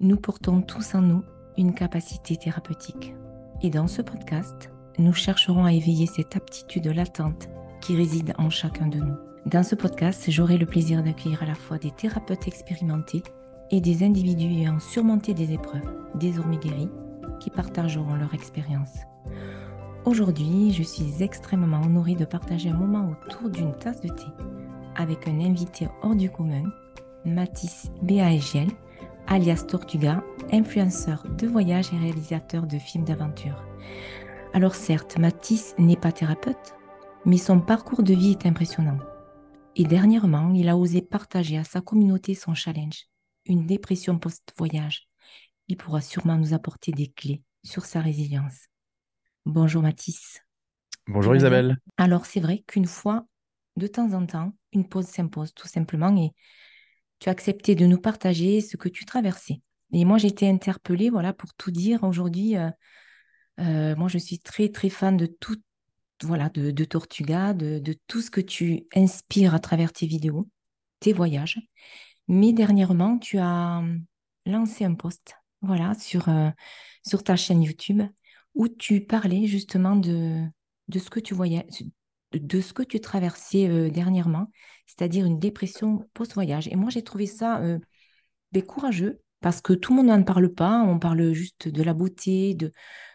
Nous portons tous en nous une capacité thérapeutique. Et dans ce podcast, nous chercherons à éveiller cette aptitude latente qui réside en chacun de nous. Dans ce podcast, j'aurai le plaisir d'accueillir à la fois des thérapeutes expérimentés et des individus ayant surmonté des épreuves, désormais guéris, qui partageront leur expérience. Aujourd'hui, je suis extrêmement honorée de partager un moment autour d'une tasse de thé avec un invité hors du commun, Mathis Béaégiel, alias Tortuga, influenceur de voyage et réalisateur de films d'aventure. Alors certes, Mathis n'est pas thérapeute, mais son parcours de vie est impressionnant. Et dernièrement, il a osé partager à sa communauté son challenge, une dépression post-voyage. Il pourra sûrement nous apporter des clés sur sa résilience. Bonjour Mathis, tu Bonjour vas bien? Isabelle. Alors c'est vrai qu'une fois, de temps en temps, une pause s'impose tout simplement et tu as accepté de nous partager ce que tu traversais. Et moi, j'ai été interpellée, voilà, pour tout dire aujourd'hui. Moi, je suis très, très fan de tout, voilà, de Tortuga, de tout ce que tu inspires à travers tes vidéos, tes voyages. Mais dernièrement, tu as lancé un post, voilà, sur ta chaîne YouTube où tu parlais justement de ce que tu voyais, de ce que tu traversais dernièrement, c'est-à-dire une dépression post-voyage. Et moi, j'ai trouvé ça courageux parce que tout le monde n'en parle pas. On parle juste de la beauté,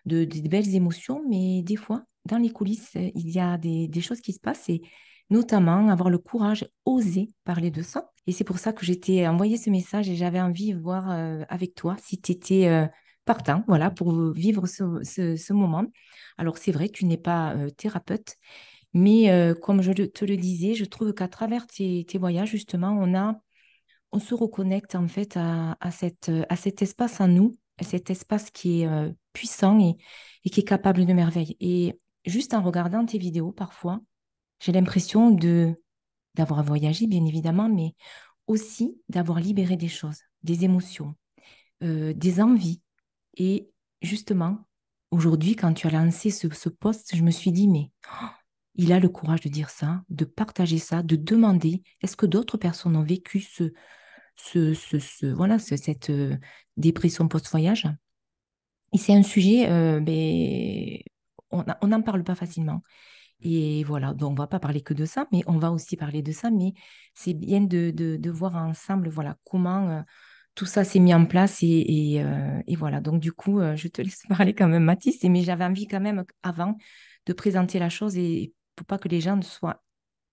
des belles émotions, mais des fois, dans les coulisses, il y a des choses qui se passent et notamment avoir le courage, oser parler de ça. Et c'est pour ça que j'étais envoyé ce message et j'avais envie de voir avec toi si tu étais partant, voilà, pour vivre ce moment. Alors, c'est vrai, tu n'es pas thérapeute, mais comme te le disais, je trouve qu'à travers tes voyages, justement, on se reconnecte en fait à cet espace en nous, à cet espace qui est puissant et qui est capable de merveilles. Et juste en regardant tes vidéos, parfois, j'ai l'impression d'avoir voyagé, bien évidemment, mais aussi d'avoir libéré des choses, des émotions, des envies. Et justement, aujourd'hui, quand tu as lancé ce post, je me suis dit, mais il a le courage de dire ça, de partager ça, de demander, est-ce que d'autres personnes ont vécu cette dépression post-voyage? Et c'est un sujet, on n'en parle pas facilement. Et voilà, donc on va pas parler que de ça, mais on va aussi parler de ça. Mais c'est bien de voir ensemble, voilà, comment tout ça s'est mis en place. Et voilà, donc du coup, je te laisse parler quand même, Mathis. Mais j'avais envie quand même, avant, de présenter la chose et pour pas que les gens ne soient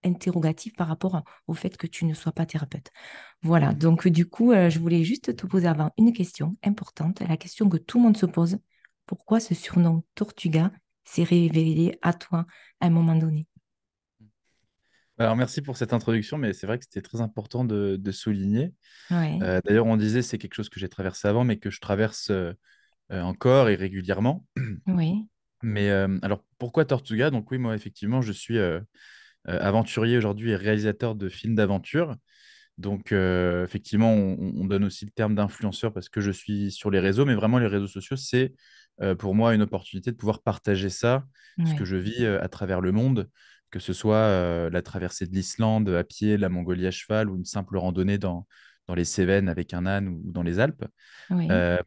interrogatifs par rapport au fait que tu ne sois pas thérapeute. Voilà, donc du coup, je voulais juste te poser avant une question importante, la question que tout le monde se pose. Pourquoi ce surnom Tortuga s'est révélé à toi à un moment donné? Alors merci pour cette introduction, mais c'est vrai que c'était très important de souligner. Ouais, D'ailleurs, on disait c'est quelque chose que j'ai traversé avant, mais que je traverse encore et régulièrement. oui, Mais alors pourquoi Tortuga? Donc oui, moi effectivement, je suis aventurier aujourd'hui et réalisateur de films d'aventure. Donc effectivement, on donne aussi le terme d'influenceur parce que je suis sur les réseaux, mais vraiment les réseaux sociaux, c'est pour moi une opportunité de pouvoir partager ça, ce que oui, je vis à travers le monde, que ce soit la traversée de l'Islande à pied, la Mongolie à cheval ou une simple randonnée dans les Cévennes avec un âne ou dans les Alpes, oui, euh,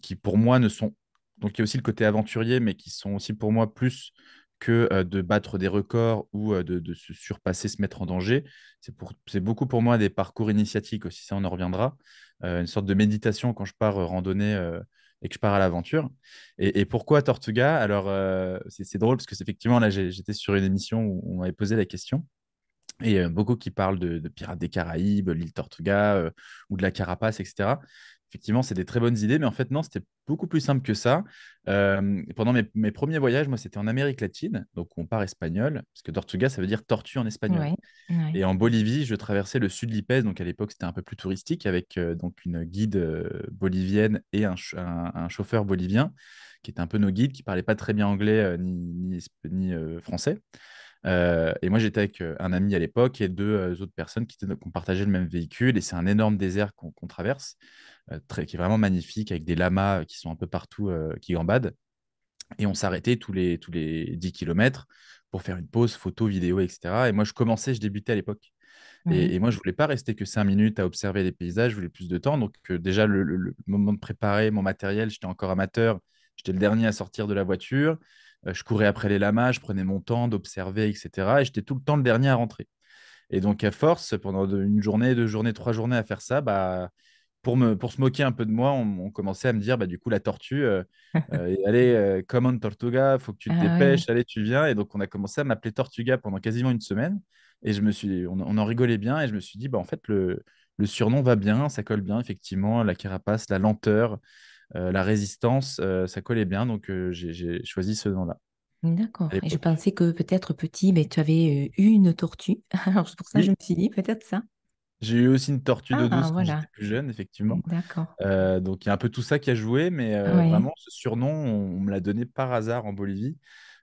qui pour moi ne sont... Donc il y a aussi le côté aventurier, mais qui sont aussi pour moi plus que de battre des records ou de se surpasser, se mettre en danger. C'est beaucoup pour moi des parcours initiatiques aussi, ça on en reviendra. Une sorte de méditation quand je pars randonner et que je pars à l'aventure. Et pourquoi Tortuga? Alors c'est drôle parce que effectivement là j'étais sur une émission où on m'avait posé la question. Et beaucoup qui parlent de Pirates des Caraïbes, l'île Tortuga ou de la Carapace, etc. Effectivement, c'est des très bonnes idées, mais en fait, non, c'était beaucoup plus simple que ça. Pendant mes premiers voyages, moi, c'était en Amérique latine, donc on part espagnol, parce que Tortuga, ça veut dire tortue en espagnol. oui, oui, Et en Bolivie, je traversais le sud Lipès, donc à l'époque, c'était un peu plus touristique, avec donc une guide bolivienne et un chauffeur bolivien, qui étaient un peu nos guides, qui ne parlaient pas très bien anglais ni français. Et moi, j'étais avec un ami à l'époque et deux autres personnes qui ont partagé le même véhicule. Et c'est un énorme désert qu'on traverse, qui est vraiment magnifique, avec des lamas qui sont un peu partout, qui gambadent. Et on s'arrêtait tous les 10 kilomètres pour faire une pause, photo, vidéo, etc. Et moi, je débutais à l'époque. Oui. Et moi, je voulais pas rester que 5 minutes à observer les paysages, je voulais plus de temps. Donc, déjà, le moment de préparer mon matériel, j'étais encore amateur. J'étais le dernier à sortir de la voiture. Je courais après les lamas, je prenais mon temps d'observer, etc. Et j'étais tout le temps le dernier à rentrer. Et donc, à force, pendant une journée, 2 journées, 3 journées à faire ça, bah, pour se moquer un peu de moi, on commençait à me dire, bah, du coup, la tortue, allez, come on, Tortuga, faut que tu te Ah oui, dépêches, allez, tu viens. Et donc, on a commencé à m'appeler Tortuga pendant quasiment une semaine. Et on en rigolait bien. Et je me suis dit, bah, en fait, le surnom va bien, ça colle bien, effectivement. La carapace, la lenteur, la résistance, ça collait bien. Donc, j'ai choisi ce nom-là à d'accord. Et je l'époque. pensais que peut-être petit, mais tu avais eu une tortue. Alors c'est pour ça que je Oui, me suis dit peut-être ça. j'ai eu aussi une tortue d'eau Ah, douce quand voilà. j'étais plus jeune, effectivement. D'accord. Donc il y a un peu tout ça qui a joué, mais Oui. vraiment, ce surnom, on me l'a donné par hasard en Bolivie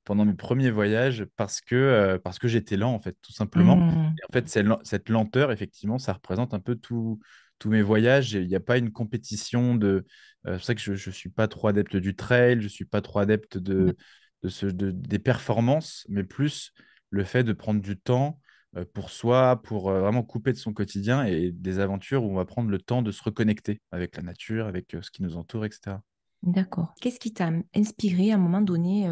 pendant mes premiers voyages parce que j'étais lent, en fait, tout simplement. Hmm. Et en fait, cette lenteur, effectivement, ça représente un peu tous mes voyages. Il n'y a pas une compétition de. C'est pour ça que je ne suis pas trop adepte du trail, je ne suis pas trop adepte des performances, mais plus le fait de prendre du temps pour soi, pour vraiment couper de son quotidien et des aventures où on va prendre le temps de se reconnecter avec la nature, avec ce qui nous entoure, etc. D'accord. Qu'est-ce qui t'a inspiré à un moment donné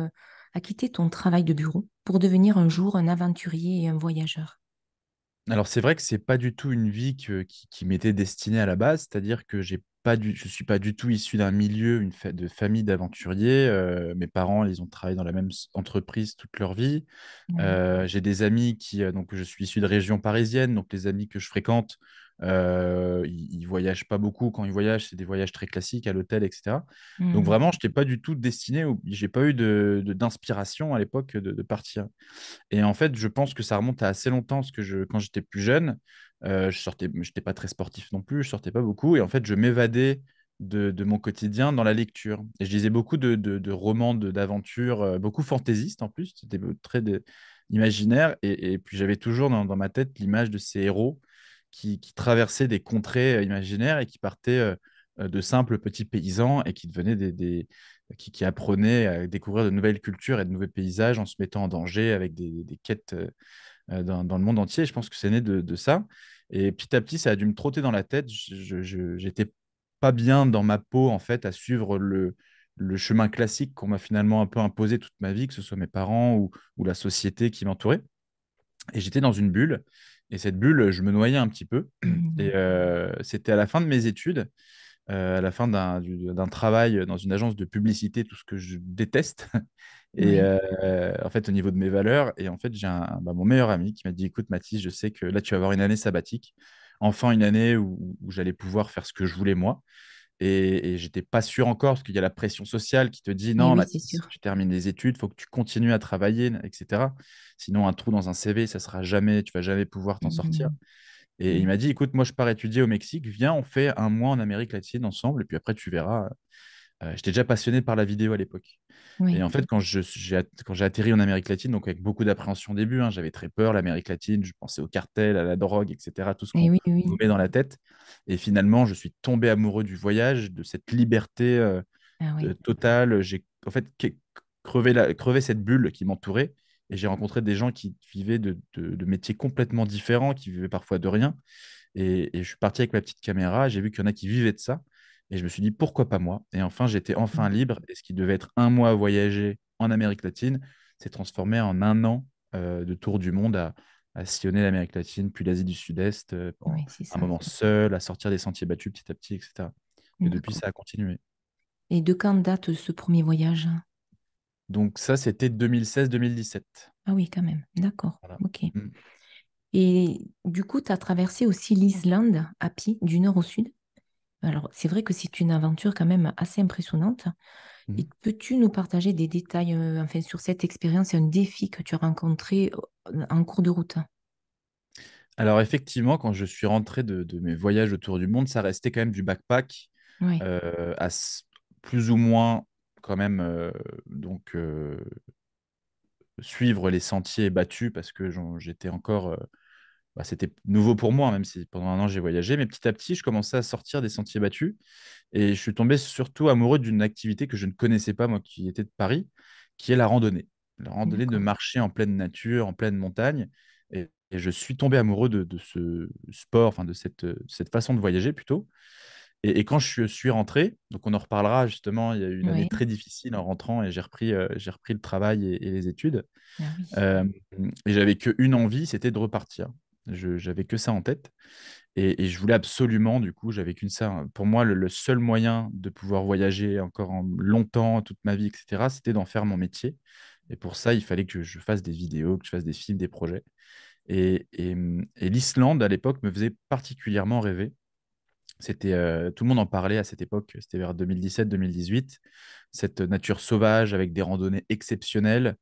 à quitter ton travail de bureau pour devenir un jour un aventurier et un voyageur? Alors c'est vrai que c'est pas du tout une vie qui m'était destinée à la base, c'est-à-dire que je suis pas du tout issu d'un milieu, de famille d'aventuriers. Mes parents, ils ont travaillé dans la même entreprise toute leur vie. Oui. J'ai des amis donc je suis issu de région parisienne, donc les amis que je fréquente, ils voyagent pas beaucoup. Quand ils voyagent, c'est des voyages très classiques à l'hôtel, etc. Donc Hmm. vraiment, je n'étais pas du tout destiné, j'ai pas eu d'inspiration à l'époque de partir. Et en fait, je pense que ça remonte à assez longtemps, parce que quand j'étais plus jeune, j'étais pas très sportif non plus, je sortais pas beaucoup, et en fait, je m'évadais de mon quotidien dans la lecture. Et je lisais beaucoup de romans d'aventures, beaucoup fantaisistes en plus, c'était imaginaire, et puis j'avais toujours dans ma tête l'image de ces héros qui traversaient des contrées imaginaires et qui partaient de simples petits paysans et qui devenaient qui apprenaient à découvrir de nouvelles cultures et de nouveaux paysages en se mettant en danger avec des quêtes dans le monde entier. Je pense que c'est né de ça. Et petit à petit, ça a dû me trotter dans la tête. J'étais pas bien dans ma peau, en fait, à suivre le chemin classique qu'on m'a finalement un peu imposé toute ma vie, que ce soit mes parents ou la société qui m'entourait. Et j'étais dans une bulle. Et cette bulle, je me noyais un petit peu. Hmm. Et c'était à la fin de mes études, à la fin d'un travail dans une agence de publicité, tout ce que je déteste. Et Oui. en fait, au niveau de mes valeurs, et en fait, j'ai mon meilleur ami qui m'a dit, écoute, Mathis, je sais que là, tu vas avoir une année sabbatique, enfin une année où j'allais pouvoir faire ce que je voulais moi. Et j'étais pas sûr encore, parce qu'il y a la pression sociale qui te dit, Et non, oui, c'est Mathis, sûr. tu termines les études, il faut que tu continues à travailler, etc. Sinon, un trou dans un CV, ça sera jamais, tu vas jamais pouvoir t'en sortir. Hmm. Et il Oui. m'a dit, écoute, moi, je pars étudier au Mexique, viens, on fait un mois en Amérique latine ensemble, et puis après, tu verras. J'étais déjà passionné par la vidéo à l'époque. Et Oui. en fait, quand j'ai atterri en Amérique latine, donc avec beaucoup d'appréhension au début, hein, j'avais très peur, l'Amérique latine, je pensais au cartel, à la drogue, etc., tout ce Et qu'on oui, oui. nous met dans la tête. Et finalement, je suis tombé amoureux du voyage, de cette liberté Ah oui. totale. J'ai en fait crevé cette bulle qui m'entourait. Et j'ai rencontré des gens qui vivaient de métiers complètement différents, qui vivaient parfois de rien. Et je suis parti avec ma petite caméra, j'ai vu qu'il y en a qui vivaient de ça. Et je me suis dit, pourquoi pas moi? Et enfin, j'étais enfin libre. Et ce qui devait être un mois à voyager en Amérique latine s'est transformé en un an de tour du monde à sillonner l'Amérique latine, puis l'Asie du Sud-Est, Oui, pendant c'est un ça. moment seul, à sortir des sentiers battus petit à petit, etc. Et depuis, D'accord. ça a continué. Et de quand date ce premier voyage? Donc ça, c'était 2016-2017. Ah oui, quand même. D'accord. Voilà. Ok. Mm. Et du coup, tu as traversé aussi l'Islande à pied, du nord au sud. Alors, c'est vrai que c'est une aventure quand même assez impressionnante. Mm. Et peux-tu nous partager des détails enfin, sur cette expérience et un défi que tu as rencontré en cours de route? Alors effectivement, quand je suis rentré de mes voyages autour du monde, ça restait quand même du backpack, Oui, plus ou moins quand même suivre les sentiers battus parce que j'étais encore, c'était nouveau pour moi, même si pendant un an j'ai voyagé, mais petit à petit je commençais à sortir des sentiers battus et je suis tombé surtout amoureux d'une activité que je ne connaissais pas, moi qui étais de Paris, qui est la randonnée. La randonnée de d'accord. marcher en pleine nature, en pleine montagne. Et je suis tombé amoureux de ce sport, enfin cette façon de voyager plutôt. Et quand suis rentré, donc on en reparlera justement, il y a eu une année Oui. très difficile en rentrant et j'ai repris le travail et les études. Ah oui. Euh, et j'avais qu'une envie, c'était de repartir. J'avais que ça en tête. Et je voulais absolument, du coup, j'avais qu'une ça, hein. Pour moi, le seul moyen de pouvoir voyager encore longtemps, toute ma vie, etc., c'était d'en faire mon métier. Et pour ça, il fallait que je fasse des vidéos, que je fasse des films, des projets. Et l'Islande, à l'époque, me faisait particulièrement rêver. Tout le monde en parlait à cette époque, c'était vers 2017-2018, cette nature sauvage avec des randonnées exceptionnelles.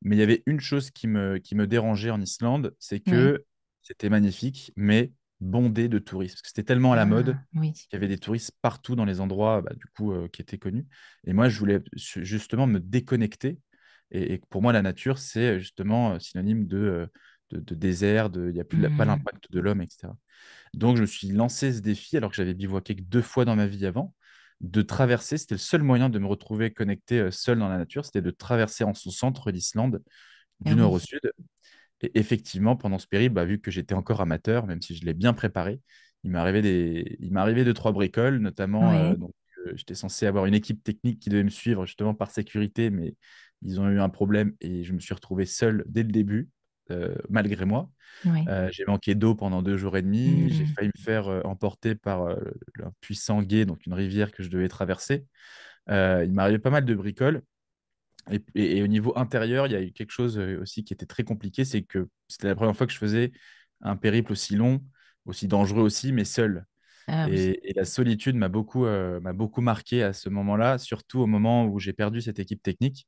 Mais il y avait une chose qui me dérangeait en Islande, c'est Oui. que c'était magnifique, mais bondé de touristes. Parce que c'était tellement à la mode Ah oui. qu'il y avait des touristes partout dans les endroits bah, du coup, qui étaient connus. Et moi, je voulais justement me déconnecter. Et pour moi, la nature, c'est justement synonyme de désert, il n'y a plus pas Hmm. l'impact de l'homme, etc. Donc, je me suis lancé ce défi, alors que j'avais bivouaqué que 2 fois dans ma vie avant, de traverser. C'était le seul moyen de me retrouver connecté seul dans la nature, c'était de traverser en son centre l'Islande, Ah du nord au oui. sud. Et effectivement, pendant ce périple, bah, vu que j'étais encore amateur, même si je l'ai bien préparé, il m'est arrivé 2, 3 bricoles, notamment, Ouais. j'étais censé avoir une équipe technique qui devait me suivre justement par sécurité, mais ils ont eu un problème et je me suis retrouvé seul dès le début, malgré moi. Ouais. J'ai manqué d'eau pendant 2 jours et demi. J'ai Hmm. failli me faire emporter par un puissant gué, donc une rivière que je devais traverser. Il m'est arrivé pas mal de bricoles. Et au niveau intérieur, il y a eu quelque chose aussi qui était très compliqué, c'est que c'était la première fois que je faisais un périple aussi long, aussi dangereux aussi, mais seul. Ah oui. Et la solitude m'a beaucoup marqué à ce moment-là, surtout au moment où j'ai perdu cette équipe technique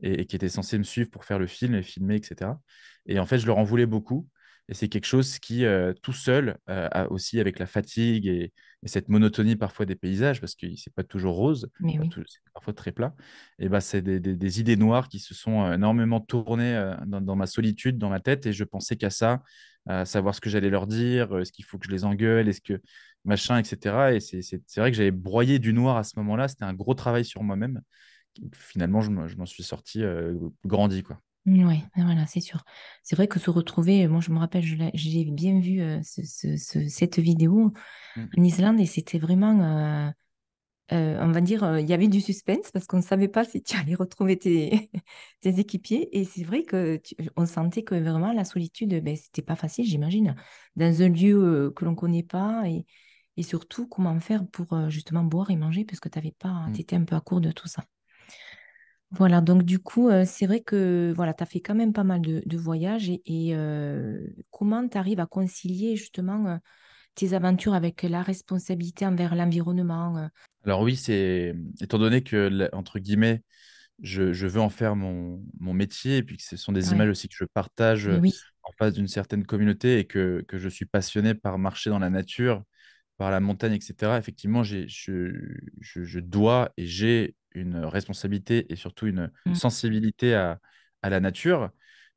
et qui était censée me suivre pour faire le film et filmer, etc. Et en fait, je leur en voulais beaucoup. Et c'est quelque chose qui, tout seul, aussi avec la fatigue et cette monotonie parfois des paysages, parce que c'est pas toujours rose, Mais oui. c'est parfois très plat, et bah, c'est des idées noires qui se sont énormément tournées dans ma solitude, dans ma tête, et je pensais qu'à ça, à savoir ce que j'allais leur dire, est-ce qu'il faut que je les engueule, est-ce que machin, etc. Et c'est vrai que j'avais broyé du noir à ce moment-là. C'était un gros travail sur moi-même. Finalement, je m'en suis sorti grandi, quoi. Oui, voilà, c'est sûr. C'est vrai que se retrouver, moi je me rappelle, j'ai bien vu cette vidéo Mm, en Islande et c'était vraiment, on va dire, il y avait du suspense parce qu'on ne savait pas si tu allais retrouver tes équipiers. Et c'est vrai que on sentait que vraiment la solitude, ben, c'était pas facile, j'imagine, dans un lieu que l'on connaît pas et surtout comment faire pour justement boire et manger parce que mm. tu étais un peu à court de tout ça. Voilà, donc du coup, c'est vrai que voilà, tu as fait quand même pas mal de voyages et comment tu arrives à concilier justement tes aventures avec la responsabilité envers l'environnement Alors oui, étant donné que, entre guillemets, je veux en faire mon métier, et puis que ce sont des images Ouais, aussi que je partage mais oui, en face d'une certaine communauté et que je suis passionné par marcher dans la nature, par la montagne, etc. Effectivement, je dois et j'ai une responsabilité et surtout une mm, sensibilité à la nature.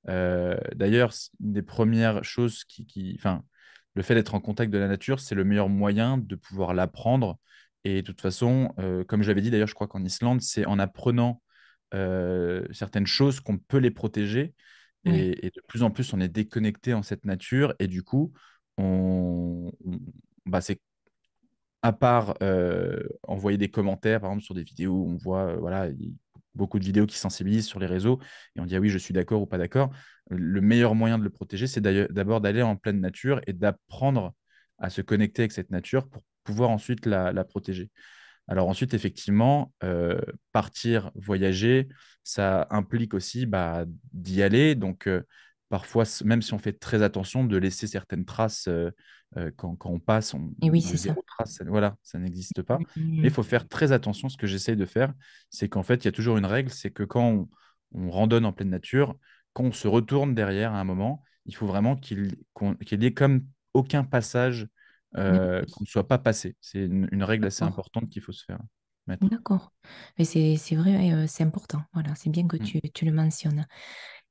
D'ailleurs, une des premières choses enfin, le fait d'être en contact de la nature, c'est le meilleur moyen de pouvoir l'apprendre. Et de toute façon, comme je l'avais dit d'ailleurs, je crois qu'en Islande, c'est en apprenant certaines choses qu'on peut les protéger. ouais, Et de plus en plus, on est déconnecté en cette nature. Et du coup, bah, c'est à part envoyer des commentaires, par exemple, sur des vidéos où on voit voilà, beaucoup de vidéos qui sensibilisent sur les réseaux, et on dit ah oui, je suis d'accord ou pas d'accord. Le meilleur moyen de le protéger, c'est d'abord d'aller en pleine nature et d'apprendre à se connecter avec cette nature pour pouvoir ensuite la protéger. Alors ensuite, effectivement, partir, voyager, ça implique aussi bah, d'y aller. Donc parfois, même si on fait très attention, de laisser certaines traces quand on passe, et oui, le c'est ça. zéro trace, voilà, ça n'existe pas. Mais il Mm, faut faire très attention. Ce que j'essaye de faire, c'est qu'en fait, il y a toujours une règle, c'est que quand on randonne en pleine nature, quand on se retourne derrière à un moment, il faut vraiment qu'il y ait comme aucun passage mm, qu'on ne soit pas passé. C'est une règle assez d'accord, importante qu'il faut se faire mettre. d'accord. Mais c'est vrai, c'est important. Voilà, c'est bien que Mm. tu le mentionnes.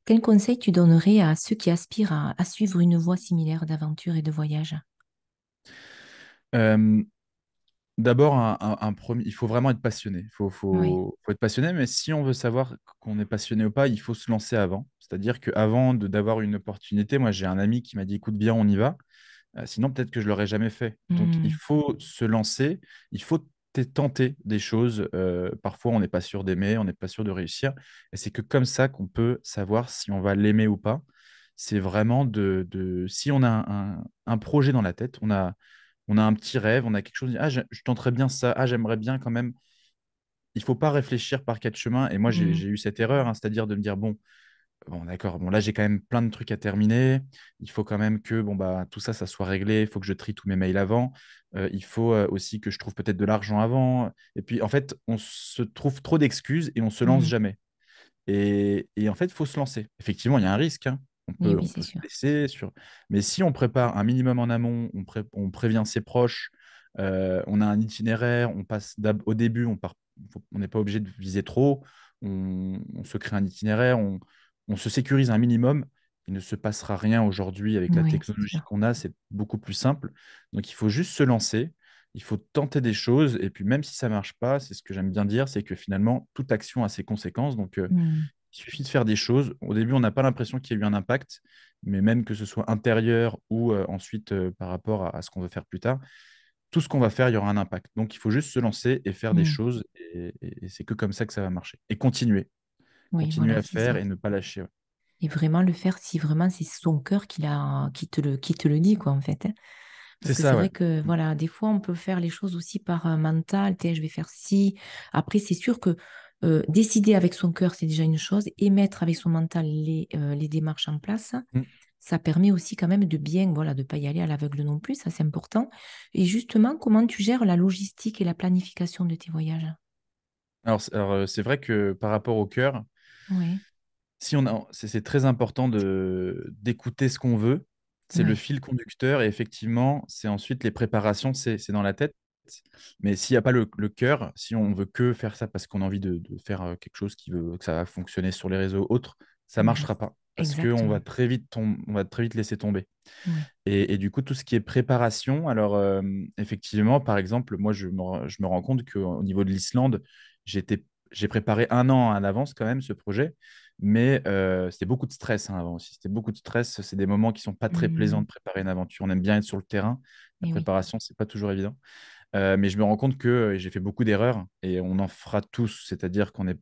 Quel conseil tu donnerais à ceux qui aspirent à suivre une voie similaire d'aventure et de voyage? Euh, D'abord, il faut vraiment être passionné. Oui. Faut être passionné, mais si on veut savoir qu'on est passionné ou pas, il faut se lancer avant. C'est-à-dire qu'avant d'avoir une opportunité, moi j'ai un ami qui m'a dit, écoute bien, on y va. Sinon, peut-être que je l'aurais jamais fait. Donc, il Hmm. faut se lancer, il faut tenter des choses. Parfois, on n'est pas sûr d'aimer, on n'est pas sûr de réussir. Et c'est que comme ça qu'on peut savoir si on va l'aimer ou pas. C'est vraiment si on a un projet dans la tête, on a un petit rêve, on a quelque chose, ah, je tenterais bien ça, ah, j'aimerais bien quand même. Il faut pas réfléchir par quatre chemins. Et moi, Hmm. j'ai eu cette erreur, hein, c'est-à-dire de me dire, bon, d'accord. Bon, là, j'ai quand même plein de trucs à terminer. Il faut quand même que bon, bah, tout ça, ça soit réglé. Il faut que je trie tous mes mails avant. Il faut aussi que je trouve peut-être de l'argent avant. Et puis, en fait, on se trouve trop d'excuses et on se lance Hmm. jamais. Et en fait, il faut se lancer. Effectivement, il y a un risque, hein. Et oui, On c'est peut se sûr. blesser. Mais si on prépare un minimum en amont, on prévient ses proches, on a un itinéraire, au début, on n'est pas obligé de viser trop, on se crée un itinéraire, on se sécurise un minimum. Il ne se passera rien aujourd'hui avec la Oui, c'est technologie sûr. qu'on a, c'est beaucoup plus simple. Donc, il faut juste se lancer. Il faut tenter des choses et puis même si ça marche pas, c'est ce que j'aime bien dire, c'est que finalement toute action a ses conséquences. Donc Hmm. il suffit de faire des choses. Au début, on n'a pas l'impression qu'il y a eu un impact, mais même que ce soit intérieur ou ensuite par rapport à ce qu'on veut faire plus tard, tout ce qu'on va faire, il y aura un impact. Donc, il faut juste se lancer et faire des Hmm. choses et c'est que comme ça que ça va marcher. Et continuer, Oui, continuer voilà, à c'est faire ça. et ne pas lâcher. Ouais. Et vraiment le faire si vraiment c'est son cœur qui te le dit, quoi, en fait, hein. Parce C'est que c'est ça, ouais. vrai que, voilà, des fois, on peut faire les choses aussi par mental, tiens, je vais faire ci. Après, c'est sûr que décider avec son cœur, c'est déjà une chose, et mettre avec son mental les démarches en place, Mm. ça permet aussi quand même de bien, voilà, de ne pas y aller à l'aveugle non plus, ça c'est important. Et justement, comment tu gères la logistique et la planification de tes voyages? C'est vrai que par rapport au cœur, Oui, si on a, c'est très important d'écouter ce qu'on veut. C'est le oui, fil conducteur et effectivement, c'est ensuite les préparations, c'est dans la tête. Mais s'il n'y a pas le cœur, si on veut que faire ça parce qu'on a envie de faire quelque chose qui veut que ça va fonctionner sur les réseaux autres, ça voilà, marchera pas parce qu'on va exactement. très vite on va très vite laisser tomber. Oui. Et du coup, tout ce qui est préparation, alors effectivement, par exemple, moi, je me rends compte qu'au niveau de l'Islande, j'ai préparé un an à l'avance quand même ce projet, mais c'était beaucoup de stress hein, avant aussi. C'était beaucoup de stress. C'est des moments qui sont pas très plaisants Hmm. de préparer une aventure. On aime bien être sur le terrain. La Et oui. préparation, c'est pas toujours évident. Mais je me rends compte que j'ai fait beaucoup d'erreurs et on en fera tous, c'est-à-dire qu'on n'est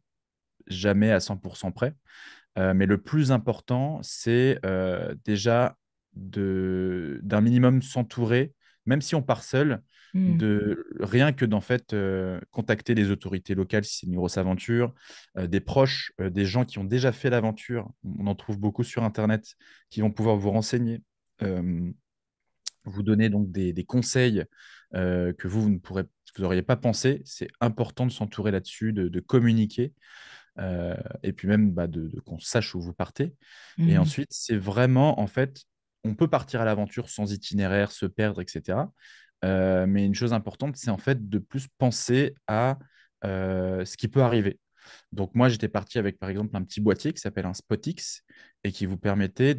jamais à 100% prêt. Mais le plus important, c'est déjà d'un minimum s'entourer, même si on part seul, Hmm. de rien que d'en fait contacter les autorités locales si c'est une grosse aventure, des proches, des gens qui ont déjà fait l'aventure. On en trouve beaucoup sur Internet qui vont pouvoir vous renseigner, euh, vous donner donc des conseils que vous n'auriez pas pensé. C'est important de s'entourer là-dessus, de communiquer et puis même bah, qu'on sache où vous partez. Et Hmm. ensuite, c'est vraiment, en fait, on peut partir à l'aventure sans itinéraire, se perdre, etc. Mais une chose importante, c'est en fait de plus penser à ce qui peut arriver. Donc moi, j'étais parti avec, par exemple, un petit boîtier qui s'appelle un SpotX et qui vous permettait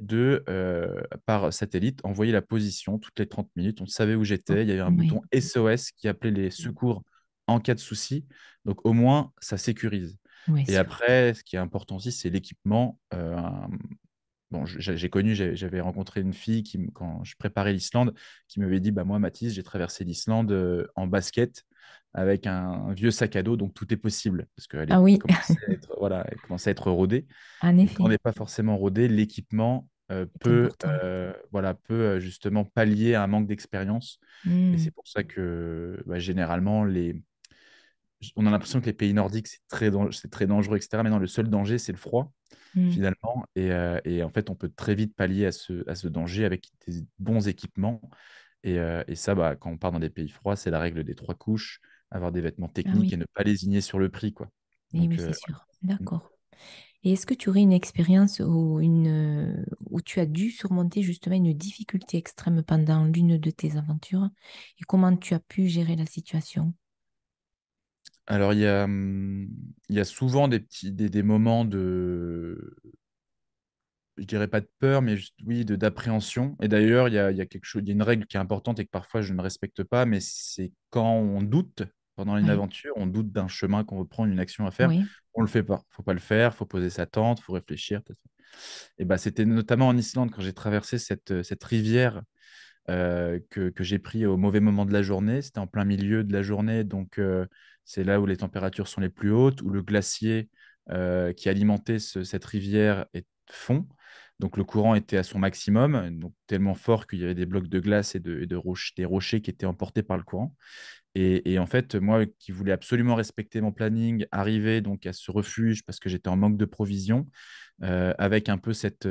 par satellite, envoyer la position toutes les 30 minutes. On savait où Oh, j'étais. Il y avait un oui, bouton SOS qui appelait les secours en cas de souci. Donc au moins, ça sécurise. oui, Et sûr. après, ce qui est important aussi, c'est l'équipement. Bon, j'avais rencontré une fille quand je préparais l'Islande, qui m'avait dit, bah moi, Mathis, j'ai traversé l'Islande en basket avec un vieux sac à dos, donc tout est possible, parce qu'elle Ah oui, commençait à être, voilà, elle commençait à être rodée. en Et quand on effet, n'est pas forcément rodé, l'équipement c'est important. peut justement pallier à un manque d'expérience. Et Hmm. c'est pour ça que bah, généralement, on a l'impression que les pays nordiques, c'est très dangereux, etc. Mais non, le seul danger, c'est le froid, Hmm. finalement. Et en fait, on peut très vite pallier à ce danger avec des bons équipements. Et ça, bah, quand on part dans des pays froids, c'est la règle des trois couches, avoir des vêtements Ah techniques oui, et ne pas lésigner sur le prix, quoi. oui, Donc, oui, c'est voilà. sûr. D'accord. Et est-ce que tu aurais une expérience où tu as dû surmonter justement une difficulté extrême pendant l'une de tes aventures et comment tu as pu gérer la situation? Alors, il y a souvent des moments je dirais pas de peur, mais juste, oui, d'appréhension. Et d'ailleurs, il y a quelque chose, il y a une règle qui est importante et que parfois je ne respecte pas, mais c'est quand on doute pendant une Oui, aventure, on doute d'un chemin qu'on veut prendre, une action à faire, oui, on le fait pas. Faut pas le faire, faut poser sa tente, faut réfléchir. Et bah, c'était notamment en Islande quand j'ai traversé cette rivière que j'ai pris au mauvais moment de la journée. C'était en plein milieu de la journée, donc c'est là où les températures sont les plus hautes, où le glacier qui alimentait cette rivière est fond. Donc le courant était à son maximum, donc tellement fort qu'il y avait des blocs de glace et des rochers qui étaient emportés par le courant. Et en fait, moi qui voulais absolument respecter mon planning, arriver donc à ce refuge parce que j'étais en manque de provisions, avec un peu cette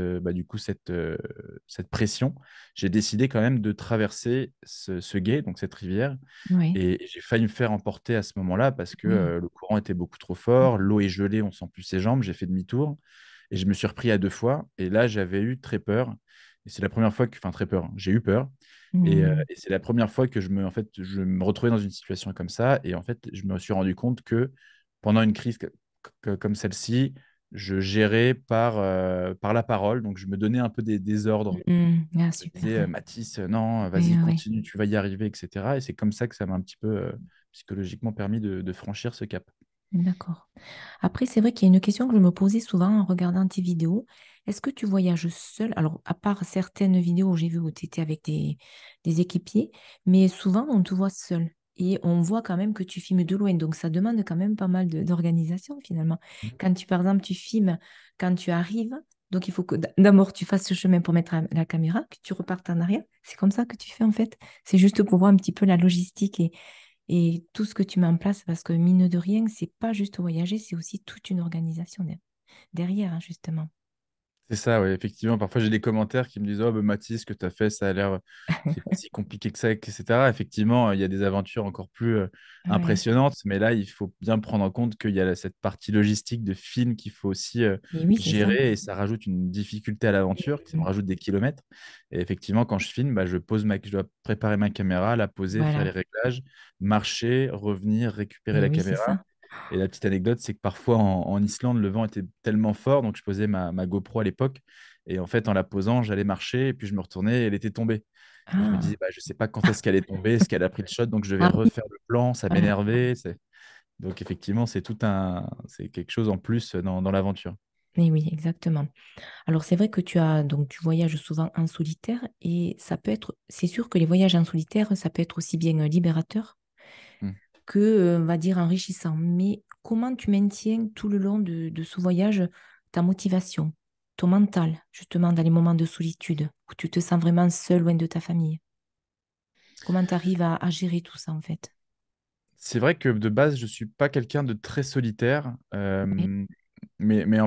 pression, j'ai décidé quand même de traverser ce gué, donc cette rivière. oui, Et j'ai failli me faire emporter à ce moment-là parce que oui. le courant était beaucoup trop fort, l'eau est gelée, on sent plus ses jambes. J'ai fait demi-tour et je me suis repris à deux fois. Et là, j'avais eu très peur. Et c'est la première fois que, enfin, très peur, hein. J'ai eu peur. Hmm. Et c'est la première fois que en fait, je me retrouvais dans une situation comme ça. Et en fait, je me suis rendu compte que pendant une crise comme celle-ci, je gérais par la parole. Donc, je me donnais un peu des ordres. Hmm. Ah, Je me super, disais, oui. Mathis, non, Oui, vas-y, oui. continue, tu vas y arriver, etc. Et c'est comme ça que ça m'a un petit peu psychologiquement permis de franchir ce cap. D'accord. Après, c'est vrai qu'il y a une question que je me posais souvent en regardant tes vidéos. Est-ce que tu voyages seul? Alors, à part certaines vidéos où j'ai vu où tu étais avec des équipiers, mais souvent, on te voit seul. Et on voit quand même que tu filmes de loin. Donc, ça demande quand même pas mal d'organisation, finalement. Quand tu, par exemple, tu filmes quand tu arrives, donc il faut que d'abord tu fasses ce chemin pour mettre la caméra, que tu repartes en arrière. C'est comme ça que tu fais, en fait. C'est juste pour voir un petit peu la logistique et tout ce que tu mets en place, parce que mine de rien, c'est pas juste voyager, c'est aussi toute une organisation derrière, hein, justement. C'est ça, oui, effectivement. Parfois, j'ai des commentaires qui me disent, oh, bah, Mathis, ce que tu as fait, ça a l'air, c'est pas si compliqué que ça, etc. Effectivement, il y a des aventures encore plus Ouais. impressionnantes, mais là, il faut bien prendre en compte qu'il y a cette partie logistique de film qu'il faut aussi Et oui, c'est ça. gérer et ça rajoute une difficulté à l'aventure, ça me Mm. rajoute des kilomètres. Et effectivement, quand je filme, bah, je dois préparer ma caméra, la poser, faire les Voilà. réglages, marcher, revenir, récupérer Et la oui, c'est caméra. ça. Et la petite anecdote, c'est que parfois en Islande, le vent était tellement fort, donc je posais ma GoPro à l'époque, et en fait, en la posant, j'allais marcher, et puis je me retournais, et elle était tombée. Et je me disais, Ah, bah, je ne sais pas quand est-ce qu'elle est tombée, est-ce qu'elle a pris le shot, donc je devais ah oui, refaire le plan, ça voilà. m'énervait. Donc effectivement, c'est quelque chose en plus dans l'aventure. Et oui, exactement. Alors c'est vrai que tu voyages souvent en solitaire et c'est sûr que les voyages en solitaire, ça peut être aussi bien libérateur Hmm. que, on va dire, enrichissant. Mais comment tu maintiens tout le long de ce voyage ta motivation, ton mental, justement, dans les moments de solitude, où tu te sens vraiment seul, loin de ta famille? Comment tu arrives à gérer tout ça, en fait? C'est vrai que de base, je ne suis pas quelqu'un de très solitaire. Oui,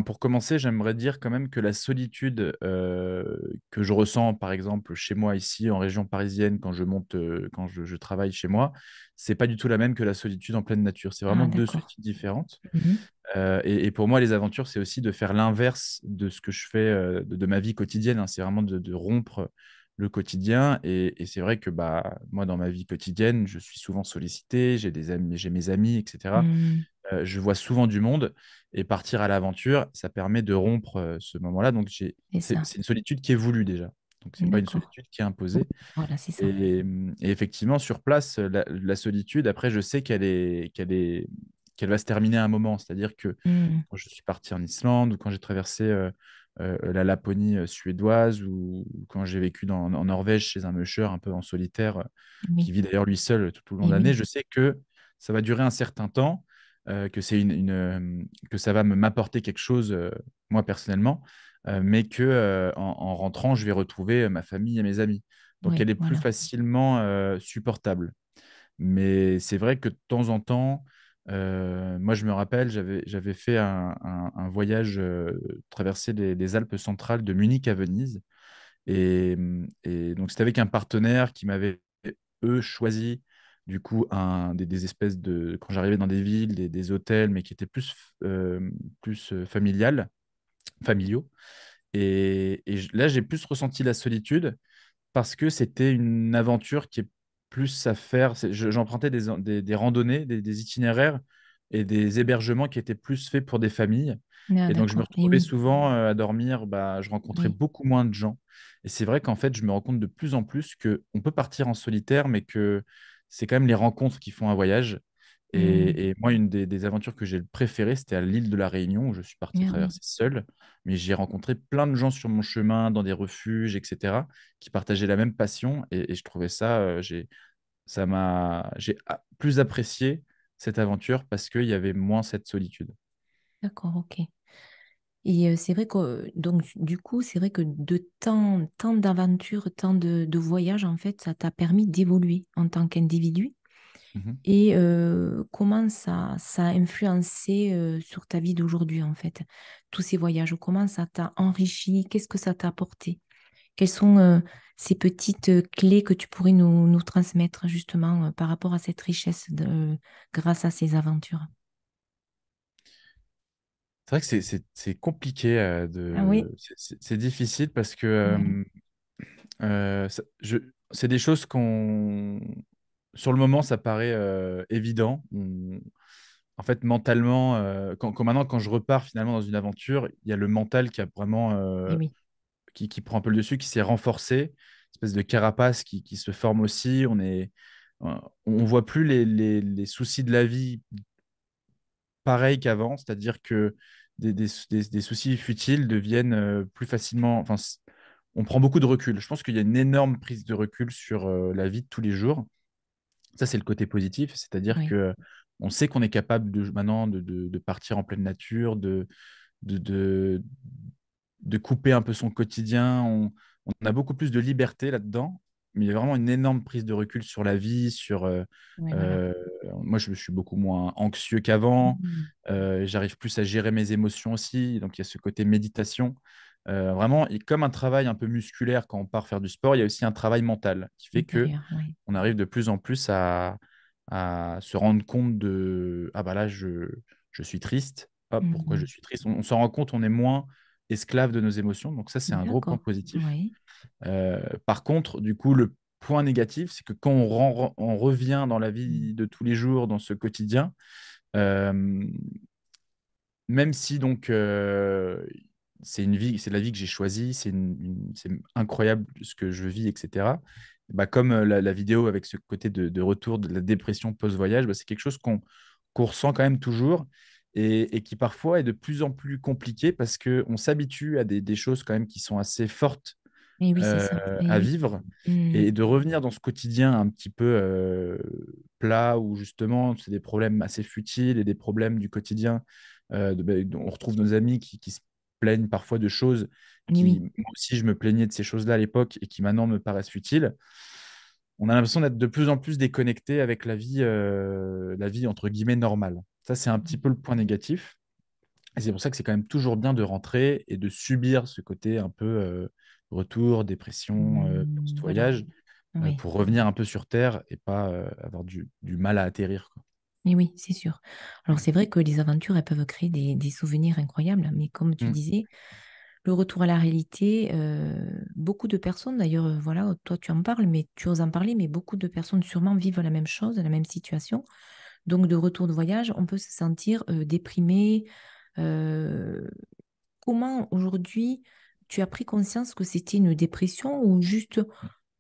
Pour commencer, j'aimerais dire quand même que la solitude que je ressens, par exemple, chez moi ici, en région parisienne, quand je monte, quand je travaille chez moi, c'est pas du tout la même que la solitude en pleine nature. C'est vraiment ah, deux d'accord. solitudes différentes. Mhm. Et pour moi, les aventures, c'est aussi de faire l'inverse de ce que je fais de ma vie quotidienne, hein. C'est vraiment de rompre le quotidien. Et c'est vrai que bah, moi, dans ma vie quotidienne, je suis souvent sollicité, j'ai des amis, j'ai mes amis, etc. Mhm. Je vois souvent du monde et partir à l'aventure, ça permet de rompre ce moment-là. Donc, C'est ça. c'est une solitude qui est voulue déjà. Donc, c'est pas une D'accord. solitude qui est imposée. Voilà, c'est ça. Et effectivement, sur place, la solitude, après, je sais qu'elle va se terminer à un moment. C'est-à-dire que Mhm. quand je suis parti en Islande ou quand j'ai traversé la Laponie suédoise ou quand j'ai vécu en Norvège chez un musher un peu en solitaire, qui Oui, vit d'ailleurs lui seul tout au long de et l'année, oui, je sais que ça va durer un certain temps, que que ça va m'apporter quelque chose, moi personnellement, mais que en rentrant, je vais retrouver ma famille et mes amis. Donc oui, elle est plus voilà. facilement supportable. Mais c'est vrai que de temps en temps, moi je me rappelle, j'avais fait un voyage, traverser les Alpes centrales de Munich à Venise. Et donc c'était avec un partenaire qui m'avait, eux, choisi du coup des espèces de, quand j'arrivais dans des villes, des hôtels, mais qui étaient plus familiaux. Là, j'ai plus ressenti la solitude parce que c'était une aventure qui est plus à faire. J'empruntais des randonnées, des itinéraires et des hébergements qui étaient plus faits pour des familles. Ah, Et donc, je me d'accord. Et retrouvais oui, souvent à dormir, je rencontrais oui. beaucoup moins de gens. Et c'est vrai qu'en fait, je me rends compte de plus en plus qu'on peut partir en solitaire, mais que c'est quand même les rencontres qui font un voyage. Hmm. Et moi, une des aventures que j'ai préférées, c'était à l'île de la Réunion, où je suis parti Ah oui, traverser seul. Mais j'ai rencontré plein de gens sur mon chemin, dans des refuges, etc., qui partageaient la même passion. Et je trouvais ça, j'ai plus apprécié cette aventure parce qu'il y avait moins cette solitude. d'accord, ok. Et c'est vrai que, donc, du coup, c'est vrai que de tant d'aventures, tant de voyages, en fait, ça t'a permis d'évoluer en tant qu'individu. Mhm. Et comment ça a influencé sur ta vie d'aujourd'hui, en fait, tous ces voyages? Comment ça t'a enrichi? Qu'est-ce que ça t'a apporté? Quelles sont ces petites clés que tu pourrais nous transmettre, justement, par rapport à cette richesse grâce à ces aventures? C'est vrai que c'est compliqué Ah oui, c'est difficile parce que oui, c'est des choses sur le moment, ça paraît évident. En fait, mentalement, maintenant, quand je repars finalement dans une aventure, il y a le mental qui a vraiment et oui, qui prend un peu le dessus, qui s'est renforcé, une espèce de carapace qui se forme aussi. On voit plus les soucis de la vie pareil qu'avant, c'est-à-dire que des soucis futiles deviennent plus facilement. Enfin, on prend beaucoup de recul. Je pense qu'il y a une énorme prise de recul sur la vie de tous les jours. Ça, c'est le côté positif, c'est-à-dire oui, que on sait qu'on est capable maintenant de partir en pleine nature, de, de, de couper un peu son quotidien. On a beaucoup plus de liberté là-dedans, mais il y a vraiment une énorme prise de recul sur la vie, oui, voilà. euh, moi, je suis beaucoup moins anxieux qu'avant. Mhm. J'arrive plus à gérer mes émotions aussi. Donc, il y a ce côté méditation. Vraiment, et comme un travail un peu musculaire quand on part faire du sport, il y a aussi un travail mental qui fait que Intérieur, oui. on arrive de plus en plus à se rendre compte de ah bah là, je suis triste. Hop, pourquoi je Mhm. suis triste? On s'en rend compte, on est moins esclave de nos émotions. Donc, ça, c'est un gros point D'accord, positif. oui, Par contre, du coup, le point négatif, c'est que quand on revient dans la vie de tous les jours, dans ce quotidien, euh, même si donc c'est la vie que j'ai choisie, c'est incroyable ce que je vis, etc. Bah, comme la vidéo avec ce côté de retour de la dépression post-voyage, bah, c'est quelque chose qu'on ressent quand même toujours et qui parfois est de plus en plus compliqué parce qu'on s'habitue à des choses quand même qui sont assez fortes et oui, c'est ça, et à oui. vivre Mhm. et de revenir dans ce quotidien un petit peu plat où justement c'est des problèmes assez futiles et des problèmes du quotidien. On retrouve nos amis qui se plaignent parfois de choses Et qui, oui, moi aussi, je me plaignais de ces choses-là à l'époque et qui maintenant me paraissent futiles. On a l'impression d'être de plus en plus déconnecté avec la vie entre guillemets normale. Ça, c'est un petit peu le point négatif. Et c'est pour ça que c'est quand même toujours bien de rentrer et de subir ce côté un peu retour, dépression, voilà, post-voyage, oui. pour revenir un peu sur Terre et pas avoir du mal à atterrir, quoi. Et oui, c'est sûr. Alors, c'est vrai que les aventures, elles peuvent créer des souvenirs incroyables, mais comme tu Mm, disais, le retour à la réalité, beaucoup de personnes, d'ailleurs, voilà, toi tu en parles, mais tu oses en parler, mais beaucoup de personnes sûrement vivent la même chose, la même situation. Donc, de retour de voyage, on peut se sentir déprimé. euh, Comment aujourd'hui tu as pris conscience que c'était une dépression ou juste,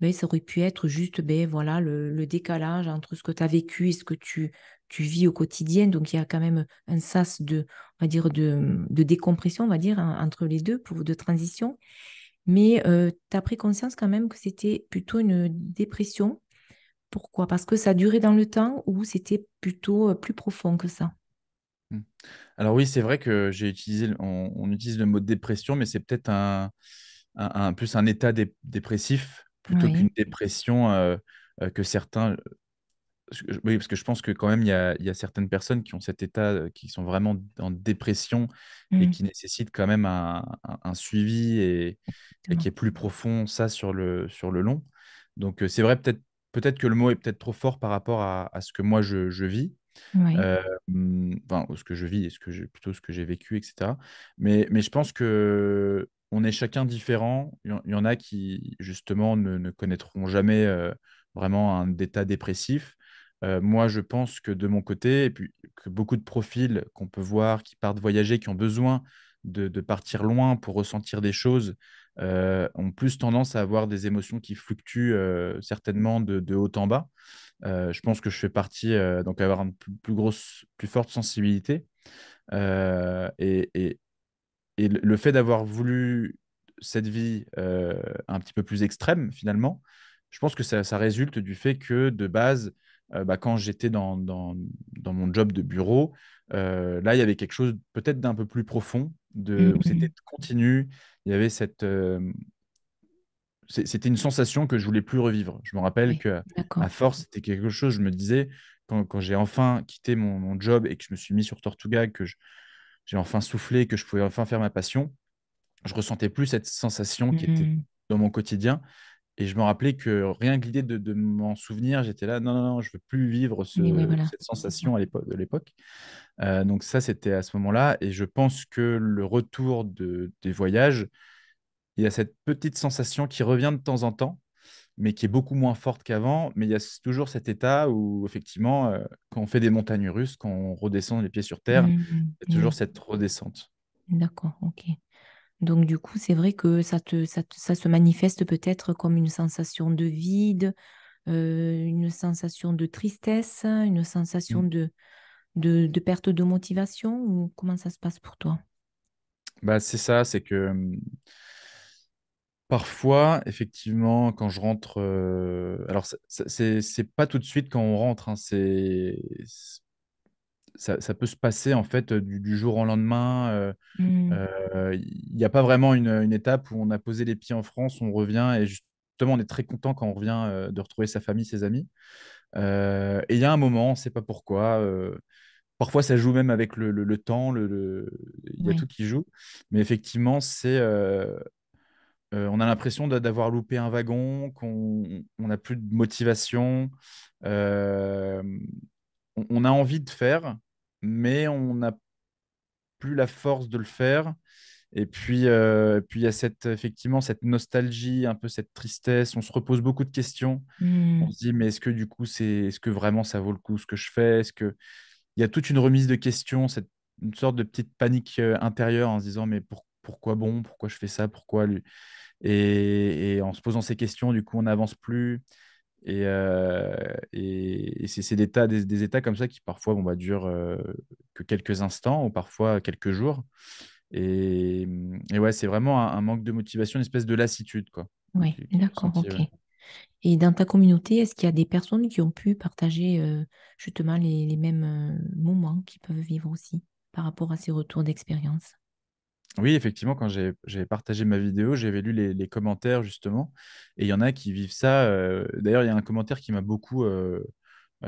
ben, ça aurait pu être juste ben, voilà, le décalage entre ce que tu as vécu et ce que tu vis au quotidien. Donc il y a quand même un sas on va dire de décompression, on va dire, entre les deux, de transition. Mais tu as pris conscience quand même que c'était plutôt une dépression. Pourquoi? Parce que ça durait dans le temps ou c'était plutôt plus profond que ça? mm. Alors oui, c'est vrai que on utilise le mot dépression, mais c'est peut-être plus un état dépressif plutôt qu'une Oui. dépression que certains. Oui, parce que je pense que quand même, il y a certaines personnes qui ont cet état, qui sont vraiment en dépression et Mm, qui nécessitent quand même un suivi et qui exactement. est plus profond, ça, sur le long. Donc, c'est vrai, peut-être que le mot est peut-être trop fort par rapport à ce que moi, je vis. Oui. Euh, enfin, ce que je vis et plutôt ce que j'ai vécu, etc. Mais je pense que on est chacun différent. Il y en a qui, justement, ne connaîtront jamais vraiment un état dépressif. Moi, je pense que de mon côté, et puis que beaucoup de profils qu'on peut voir qui partent voyager, qui ont besoin de partir loin pour ressentir des choses, ont plus tendance à avoir des émotions qui fluctuent certainement de haut en bas. Je pense que je fais partie, donc avoir une plus grosse, plus forte sensibilité. Euh, et, et, et le fait d'avoir voulu cette vie un petit peu plus extrême, finalement, je pense que ça résulte du fait que, de base, quand j'étais dans mon job de bureau, là, il y avait quelque chose peut-être d'un peu plus profond, où c'était Mhm. continu. Il y avait c'était une sensation que je voulais plus revivre. Je me rappelle Oui, que à d'accord. force, c'était quelque chose, je me disais, quand j'ai enfin quitté mon job et que je me suis mis sur Tortuga, que j'ai enfin soufflé, que je pouvais enfin faire ma passion, je ressentais plus cette sensation qui était Mhm. dans mon quotidien. Et je me rappelais que rien que l'idée de m'en souvenir, j'étais là, non, non, non, je veux plus vivre Mais oui, voilà, cette c'est ça. sensation de l'époque. Donc ça, c'était à ce moment-là. Et je pense que le retour des voyages, il y a cette petite sensation qui revient de temps en temps, mais qui est beaucoup moins forte qu'avant. Mais il y a toujours cet état où, effectivement, quand on fait des montagnes russes, quand on redescend les pieds sur terre, Mhm. il y a Et toujours oui, cette redescente. d'accord, ok. Donc, du coup, c'est vrai que ça se manifeste peut-être comme une sensation de vide, une sensation de tristesse, une sensation Mm. de perte de motivation, ou comment ça se passe pour toi? Bah, c'est ça, c'est que parfois, effectivement, quand je rentre, alors c'est pas tout de suite quand on rentre, hein, ça peut se passer en fait du jour au lendemain. Hmm. Il n'y a pas vraiment une étape où on a posé les pieds en France, on revient et justement on est très content quand on revient de retrouver sa famille, ses amis. Et il y a un moment, on ne sait pas pourquoi. Parfois, ça joue même avec le temps, il y a Oui. tout qui joue. Mais effectivement, on a l'impression d'avoir loupé un wagon, qu'on n'a plus de motivation. Euh, on a envie de faire, mais on n'a plus la force de le faire. Et puis il y a effectivement cette nostalgie, un peu cette tristesse. On se repose beaucoup de questions. On Hmm. se dit, mais est-ce que vraiment ça vaut le coup ce que je fais? Il y a toute une remise de questions, une sorte de petite panique intérieure en se disant, mais pourquoi bon? Pourquoi je fais ça? Pourquoi lui? Et en se posant ces questions, du coup, on n'avance plus. Et c'est des états comme ça qui parfois bon, bah, durent que quelques instants ou parfois quelques jours. Et ouais, c'est vraiment un manque de motivation, une espèce de lassitude, quoi, Oui, qui est d'accord, ressenti, ok. ouais. Et dans ta communauté, est-ce qu'il y a des personnes qui ont pu partager justement les mêmes moments qu'ils peuvent vivre aussi par rapport à ces retours d'expérience? Oui, effectivement, quand j'ai partagé ma vidéo, j'avais lu les commentaires, justement, et il y en a qui vivent ça. D'ailleurs, il y a un commentaire qui m'a beaucoup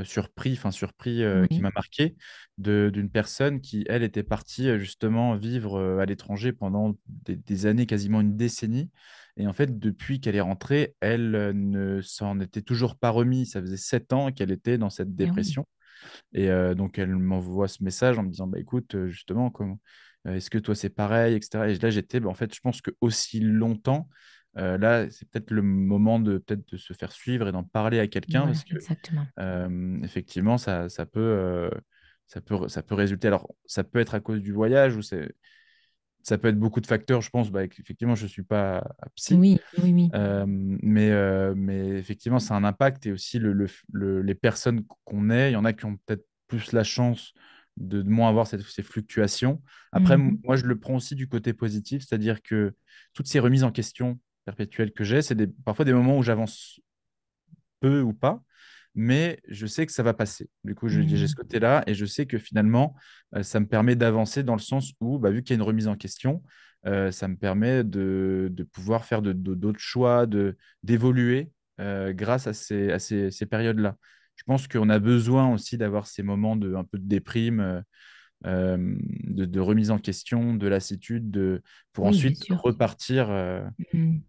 surpris, qui Oui. m'a marqué, d'une personne qui, elle, était partie justement vivre à l'étranger pendant des années, quasiment une décennie. Et en fait, depuis qu'elle est rentrée, elle ne s'en était toujours pas remise. Ça faisait 7 ans qu'elle était dans cette Ah oui. dépression. Et donc, elle m'envoie ce message en me disant, bah, écoute, justement, est-ce que toi, c'est pareil, etc. Et là, bah, en fait, je pense que aussi longtemps, là, c'est peut-être le moment peut-être de se faire suivre et d'en parler à quelqu'un Voilà, parce que exactement. effectivement, ça peut résulter. Alors, ça peut être à cause du voyage ou ça peut être beaucoup de facteurs. Je pense, bah, qu'effectivement, je ne suis pas psy, Oui, oui, oui. mais effectivement, c'est un impact et aussi les personnes qu'on est. Il y en a qui ont peut-être plus la chance de moins avoir ces fluctuations. Après, Mhm. moi, je le prends aussi du côté positif, c'est-à-dire que toutes ces remises en question perpétuelles que j'ai, c'est parfois des moments où j'avance peu ou pas, mais je sais que ça va passer. Du coup, j'ai ce Mhm. côté-là et je sais que finalement, ça me permet d'avancer dans le sens où, bah, vu qu'il y a une remise en question, ça me permet de pouvoir faire d'autres choix, d'évoluer grâce à ces périodes-là. Je pense qu'on a besoin aussi d'avoir ces moments un peu de déprime, de remise en question, de lassitude, pour Oui, bien ensuite sûr. repartir. Mhm.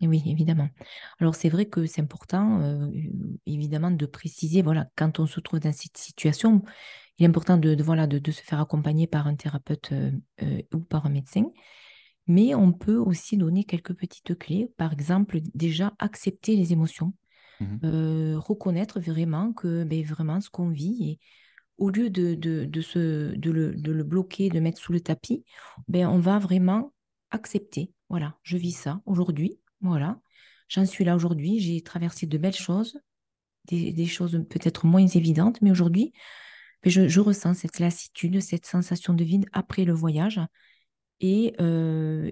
Et oui, évidemment. Alors, c'est vrai que c'est important, évidemment, de préciser, voilà, quand on se trouve dans cette situation, il est important voilà, de se faire accompagner par un thérapeute ou par un médecin. Mais on peut aussi donner quelques petites clés. Par exemple, déjà, accepter les émotions. Mhm. Reconnaître vraiment que ben, vraiment ce qu'on vit et au lieu de le bloquer, de mettre sous le tapis, ben, on va vraiment accepter. Voilà, je vis ça aujourd'hui. Voilà, j'en suis là aujourd'hui. J'ai traversé de belles choses, des choses peut-être moins évidentes, mais aujourd'hui, ben, je ressens cette lassitude, cette sensation de vide après le voyage. Et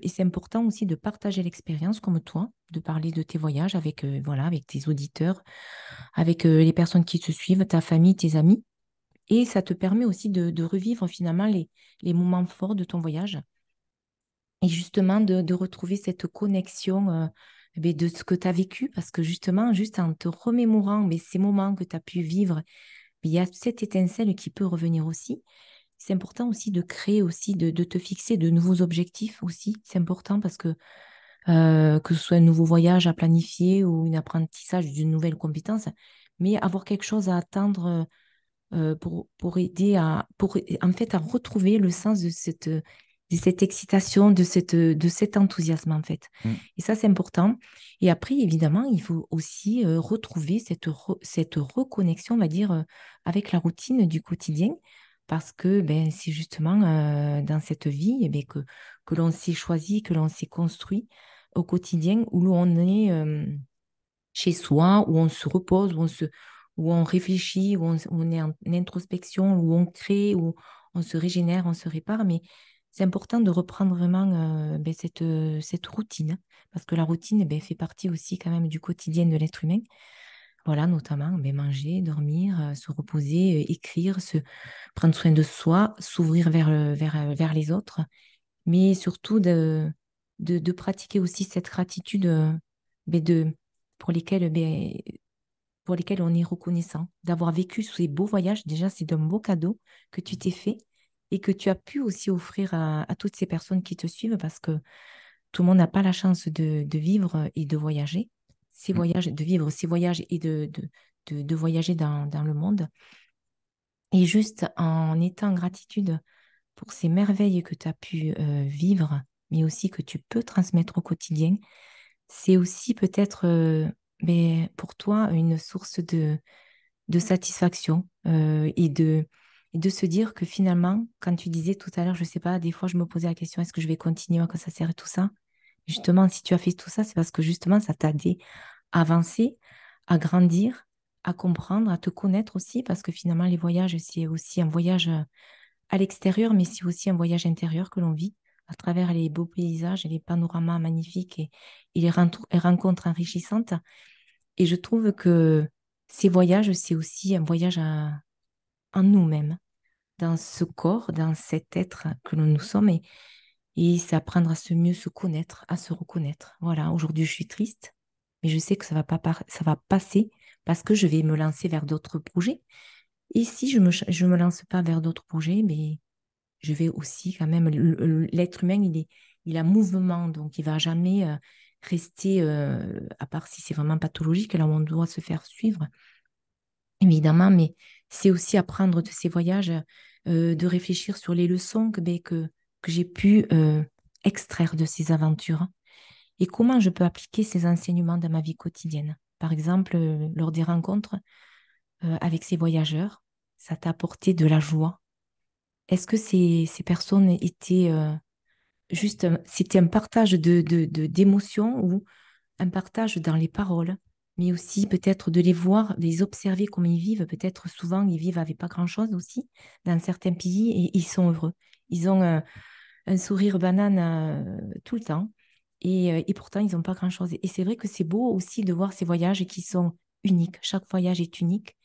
c'est important aussi de partager l'expérience comme toi, de parler de tes voyages avec, voilà, avec tes auditeurs, avec les personnes qui te suivent, ta famille, tes amis. Et ça te permet aussi de revivre finalement les moments forts de ton voyage et justement de retrouver cette connexion ben, de ce que tu as vécu parce que justement, juste en te remémorant mais, ces moments que tu as pu vivre, il y a cette étincelle qui peut revenir aussi. C'est important aussi de créer aussi, de te fixer de nouveaux objectifs aussi. C'est important parce que ce soit un nouveau voyage à planifier ou un apprentissage d'une nouvelle compétence, mais avoir quelque chose à attendre pour aider en fait, à retrouver le sens de cette excitation, de cet enthousiasme, en fait. Mhm. Et ça, c'est important. Et après, évidemment, il faut aussi retrouver cette reconnexion, on va dire, avec la routine du quotidien, parce que ben, c'est justement dans cette vie eh ben, que l'on s'est choisi, que l'on s'est construit au quotidien, où l'on est chez soi, où on se repose, où on réfléchit, on est en introspection, où on crée, où on se régénère, on se répare. Mais c'est important de reprendre vraiment ben, cette routine, hein, parce que la routine ben, fait partie aussi quand même du quotidien de l'être humain. Voilà, notamment ben, manger, dormir, se reposer, écrire, prendre soin de soi, s'ouvrir vers les autres, mais surtout de pratiquer aussi cette gratitude ben, pour lesquelles, ben, pour lesquels on est reconnaissant. D'avoir vécu ces beaux voyages, déjà, c'est un beau cadeau que tu t'es fait et que tu as pu aussi offrir à toutes ces personnes qui te suivent parce que tout le monde n'a pas la chance de vivre et de voyager. Ces Mhm. voyages, de vivre ces voyages et de voyager dans le monde. Et juste en étant en gratitude pour ces merveilles que tu as pu vivre, mais aussi que tu peux transmettre au quotidien, c'est aussi peut-être ben, pour toi une source de satisfaction et de se dire que finalement, quand tu disais tout à l'heure, je sais pas, des fois je me posais la question, est-ce que je vais continuer, à quoi ça sert et tout ça? Justement, si tu as fait tout ça, c'est parce que justement, ça t'a aidé à avancer, à grandir, à comprendre, à te connaître aussi, parce que finalement, les voyages, c'est aussi un voyage à l'extérieur, mais c'est aussi un voyage intérieur que l'on vit à travers les beaux paysages et les panoramas magnifiques et les rencontres enrichissantes. Et je trouve que ces voyages, c'est aussi un voyage en nous-mêmes, dans ce corps, dans cet être que nous sommes. Et c'est apprendre à se mieux se connaître, à se reconnaître. Voilà, aujourd'hui, je suis triste, mais je sais que ça va pas ça va passer parce que je vais me lancer vers d'autres projets. Et si je me lance pas vers d'autres projets, mais je vais aussi quand même, l'être humain, il a mouvement, donc il va jamais rester, à part si c'est vraiment pathologique, là où on doit se faire suivre évidemment, mais c'est aussi apprendre de ces voyages, de réfléchir sur les leçons ben, que j'ai pu extraire de ces aventures et comment je peux appliquer ces enseignements dans ma vie quotidienne. Par exemple, lors des rencontres avec ces voyageurs, ça t'a apporté de la joie. Est-ce que ces personnes étaient juste, c'était un partage d'émotions ou un partage dans les paroles, mais aussi peut-être de les voir, de les observer comme ils vivent. Peut-être souvent, ils vivent avec pas grand-chose aussi dans certains pays et ils sont heureux. Ils ont un sourire banane tout le temps et pourtant, ils n'ont pas grand-chose. Et c'est vrai que c'est beau aussi de voir ces voyages qui sont uniques. Chaque voyage est unique,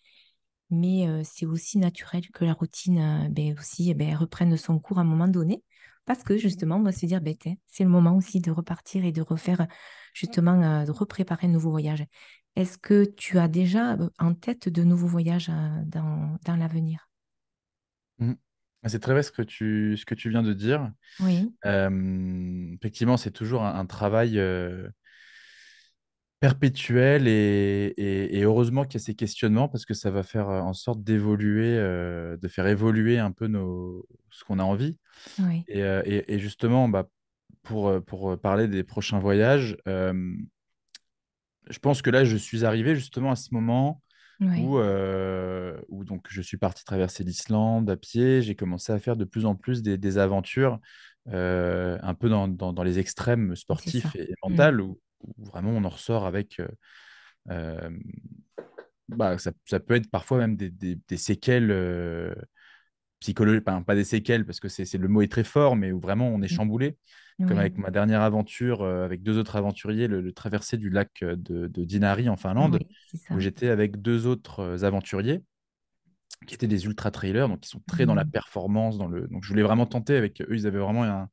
mais c'est aussi naturel que la routine ben, aussi ben, reprenne son cours à un moment donné, parce que justement, on va se dire, ben, tiens, c'est le moment aussi de repartir et de refaire, justement, de repréparer un nouveau voyage. Est-ce que tu as déjà en tête de nouveaux voyages dans l'avenir? Mhm. C'est très vrai ce que tu viens de dire. Oui, Effectivement, c'est toujours un travail perpétuel et heureusement qu'il y a ces questionnements parce que ça va faire en sorte d'évoluer, de faire évoluer un peu ce qu'on a envie. oui, Et justement, bah, pour parler des prochains voyages, je pense que là, je suis arrivé justement à ce moment Ouais, où donc je suis parti traverser l'Islande à pied. J'ai commencé à faire de plus en plus des aventures un peu dans les extrêmes c'est sportifs ça. et Mm. mentaux où vraiment on en ressort avec euh, bah, ça peut être parfois même des séquelles psychologiques, pas des séquelles parce que le mot est très fort, mais où vraiment on est Mm. chamboulé. Comme Oui, avec ma dernière aventure avec deux autres aventuriers, le traversée du lac de Dinari en Finlande, oui, c'est où ça. j'étais avec deux autres aventuriers qui étaient des ultra trailers, donc qui sont très dans la Mm. performance, donc je voulais vraiment tenter avec eux. Ils avaient vraiment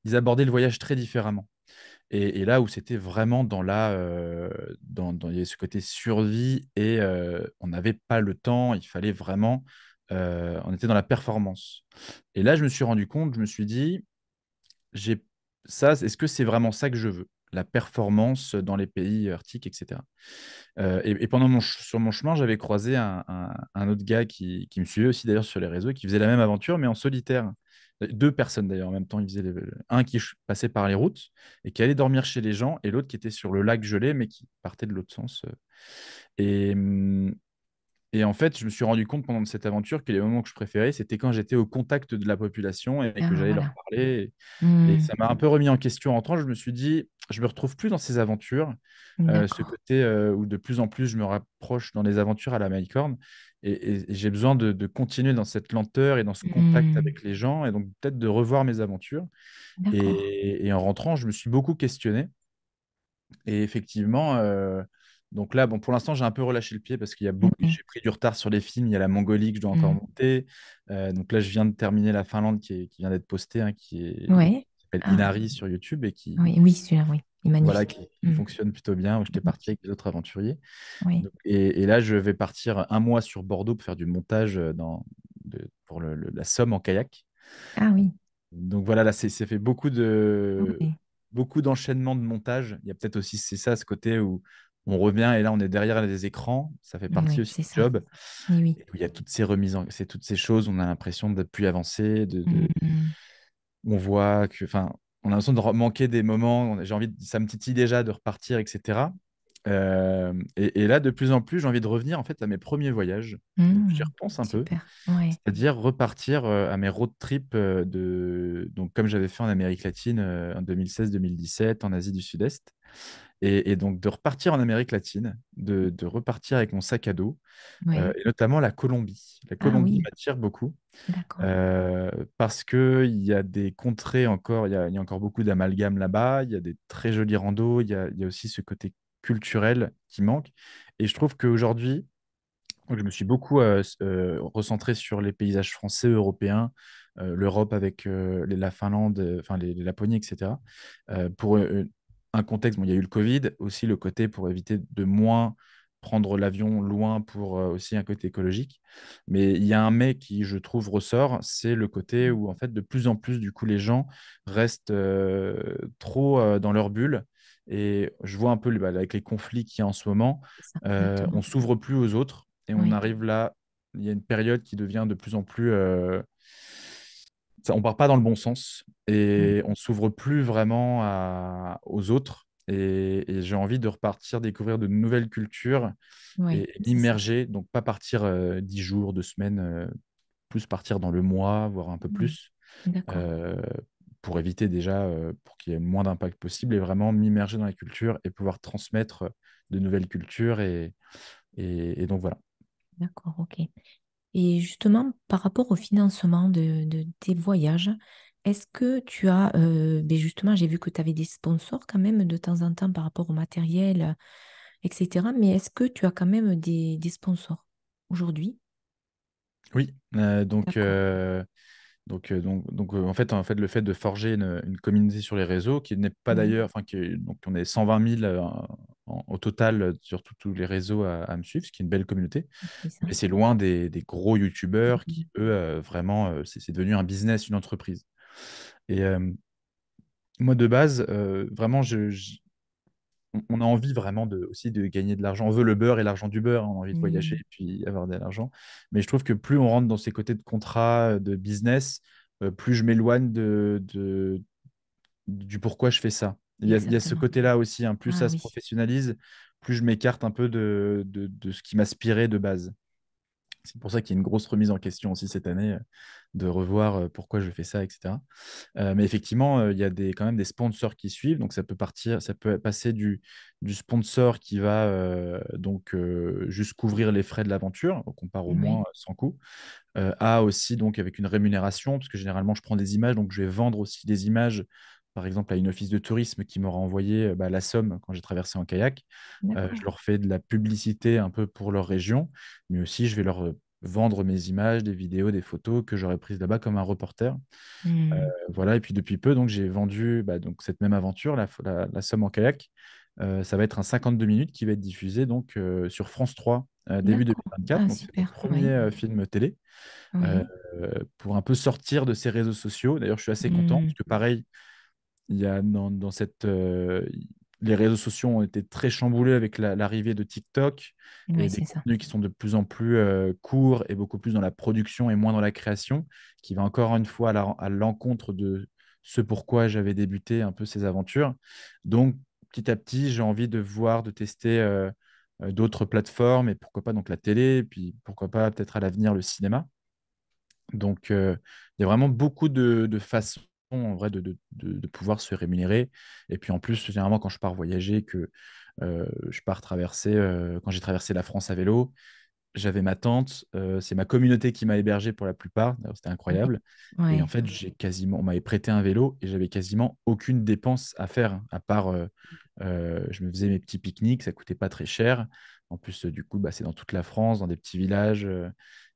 ils abordaient le voyage très différemment. Et là où c'était vraiment il y avait ce côté survie et on n'avait pas le temps, il fallait vraiment, on était dans la performance. Et là, je me suis rendu compte, je me suis dit, j'ai est-ce que c'est vraiment ça que je veux? La performance dans les pays arctiques, etc. Et pendant sur mon chemin, j'avais croisé un autre gars qui me suivait aussi d'ailleurs sur les réseaux, et qui faisait la même aventure, mais en solitaire. Deux personnes d'ailleurs en même temps. Un qui passait par les routes et qui allait dormir chez les gens, et l'autre qui était sur le lac gelé, mais qui partait de l'autre sens. Et, hum, et en fait, je me suis rendu compte pendant cette aventure que les moments que je préférais, c'était quand j'étais au contact de la population et que Ah, j'allais leur voilà. parler. Et Mm. ça m'a un peu remis en question en temps. Je me suis dit, je me retrouve plus dans ces aventures. Ce D'accord. côté où de plus en plus je me rapproche dans les aventures à la Malicorne. Et j'ai besoin de continuer dans cette lenteur et dans ce contact Mm. avec les gens. Et donc peut-être de revoir mes aventures. D'accord. Et en rentrant, je me suis beaucoup questionné. Et effectivement, donc là, bon, pour l'instant, j'ai un peu relâché le pied parce qu'il y a beaucoup, Oui. j'ai pris du retard sur les films. Il y a la Mongolie que je dois encore Mm. monter. Donc là, je viens de terminer la Finlande qui vient d'être postée, hein, Ouais. qui s'appelle Ah, Inari sur YouTube et oui, oui, celui-là, oui. Il est voilà, magnifique. qui Mm. fonctionne plutôt bien, où j'étais parti Magnifique. avec les autres aventuriers. Oui. Et là, je vais partir un mois sur Bordeaux pour faire du montage pour la Somme en kayak. Ah oui. Donc voilà, là, ça fait Oui. beaucoup d'enchaînements de montage. Il y a peut-être aussi, c'est ça, ce côté où on revient et là, on est derrière des écrans. Ça fait partie Oui, aussi c'est du ça. job. Oui, oui. Et où il y a toutes ces remises, c'est toutes ces choses. On a l'impression d'être plus avancé, Mm. on voit que, enfin, on a l'impression de manquer des moments. Ça me titille déjà de repartir, etc. Et là, de plus en plus, j'ai envie de revenir en fait à mes premiers voyages. Donc, j'y Mm. repense un peu, Super. Ouais. c'est-à-dire repartir à mes road trips donc comme j'avais fait en Amérique latine en 2016-2017, en Asie du Sud-Est. Et donc de repartir en Amérique latine, de repartir avec mon sac à dos, Ouais. et notamment la Colombie. La Ah Colombie oui. m'attire beaucoup. D'accord. Parce qu'il y a des contrées encore, il y a encore beaucoup d'amalgames là-bas, il y a des très jolis randos, il y a aussi ce côté culturel qui manque. Et je trouve qu'aujourd'hui, donc je me suis beaucoup recentré sur les paysages français, européens, l'Europe avec la Finlande, enfin les Laponie, etc. Pour un contexte, bon, il y a eu le Covid, aussi le côté pour éviter de moins prendre l'avion loin pour aussi un côté écologique. Mais il y a un mais qui, je trouve, ressort, c'est le côté où en fait de plus en plus, du coup, les gens restent trop dans leur bulle. Et je vois un peu avec les conflits qu'il y a en ce moment, C'est ça, on exactement. s'ouvre plus aux autres et on Oui. arrive là. Il y a une période qui devient de plus en plus. On part pas dans le bon sens Mm. et on s'ouvre plus vraiment aux autres. Et j'ai envie de repartir découvrir de nouvelles cultures Oui, et c'est ça. m'immerger. Donc, pas partir 10 jours, 2 semaines, plus partir dans le mois, voire un peu Oui. plus, D'accord. euh, pour éviter déjà, pour qu'il y ait le moins d'impact possible et vraiment m'immerger dans la culture et pouvoir transmettre de nouvelles cultures. Et donc, voilà. D'accord, ok. Et justement, par rapport au financement de tes voyages, est-ce que tu as, ben justement, j'ai vu que tu avais des sponsors quand même de temps en temps par rapport au matériel, etc. Mais est-ce que tu as quand même des sponsors aujourd'hui? Oui, D'accord. en fait, le fait de forger une communauté sur les réseaux, qui n'est pas Oui, d'ailleurs, donc on est 120 000 au total sur tous les réseaux à me suivre, ce qui est une belle communauté. c'est ça. Mais c'est loin des gros youtubeurs qui, Mhm. eux, vraiment, c'est devenu un business, une entreprise. Et moi, de base, vraiment, on a envie vraiment aussi de gagner de l'argent. On veut le beurre et l'argent du beurre, hein. On a envie de voyager Mm, et puis avoir de l'argent. Mais je trouve que plus on rentre dans ces côtés de contrat, de business, plus je m'éloigne du pourquoi je fais ça. Il y a ce exactement. côté-là aussi, hein, plus Ah ça se oui. professionnalise, plus je m'écarte un peu de ce qui m'aspirait de base. C'est pour ça qu'il y a une grosse remise en question aussi cette année, de revoir pourquoi je fais ça, etc. Mais effectivement, il y a quand même des sponsors qui suivent. Donc, ça peut passer du sponsor qui va juste couvrir les frais de l'aventure, donc on part au moins Oui, sans coût, à aussi donc avec une rémunération, parce que généralement, je prends des images, donc je vais vendre aussi des images, par exemple, à une office de tourisme qui m'aura envoyé la Somme quand j'ai traversé en kayak. Je d'accord. leur fais de la publicité un peu pour leur région, mais aussi je vais leur vendre mes images, des vidéos, des photos que j'aurais prises là-bas comme un reporter. Hmm. Voilà, et puis depuis peu, donc j'ai vendu donc, cette même aventure, la Somme en kayak. Ça va être un 52 minutes qui va être diffusé donc, sur France 3 début D'accord. 2024. Ah, Donc c'est mon super. premier Oui, film télé, euh, oui. pour un peu sortir de ces réseaux sociaux. D'ailleurs, je suis assez content Hmm. parce que pareil, il y a dans les réseaux sociaux ont été très chamboulés avec l'arrivée de TikTok Oui, et des c'est ça. contenus qui sont de plus en plus courts et beaucoup plus dans la production et moins dans la création, qui va encore une fois à l'encontre de ce pourquoi j'avais débuté un peu ces aventures. Donc, petit à petit, j'ai envie de voir, de tester d'autres plateformes et pourquoi pas donc la télé, et puis pourquoi pas peut-être à l'avenir le cinéma. Donc, il y a vraiment beaucoup de façons en vrai de pouvoir se rémunérer. Et puis en plus, généralement, quand je pars voyager, je pars traverser, quand j'ai traversé la France à vélo, j'avais ma tente, c'est ma communauté qui m'a hébergé pour la plupart. D'ailleurs, c'était Oui, incroyable. Et en oui. fait, on m'avait prêté un vélo et j'avais quasiment aucune dépense à faire, hein, à part, je me faisais mes petits pique-niques, ça coûtait pas très cher. En plus, du coup, c'est dans toute la France, dans des petits villages.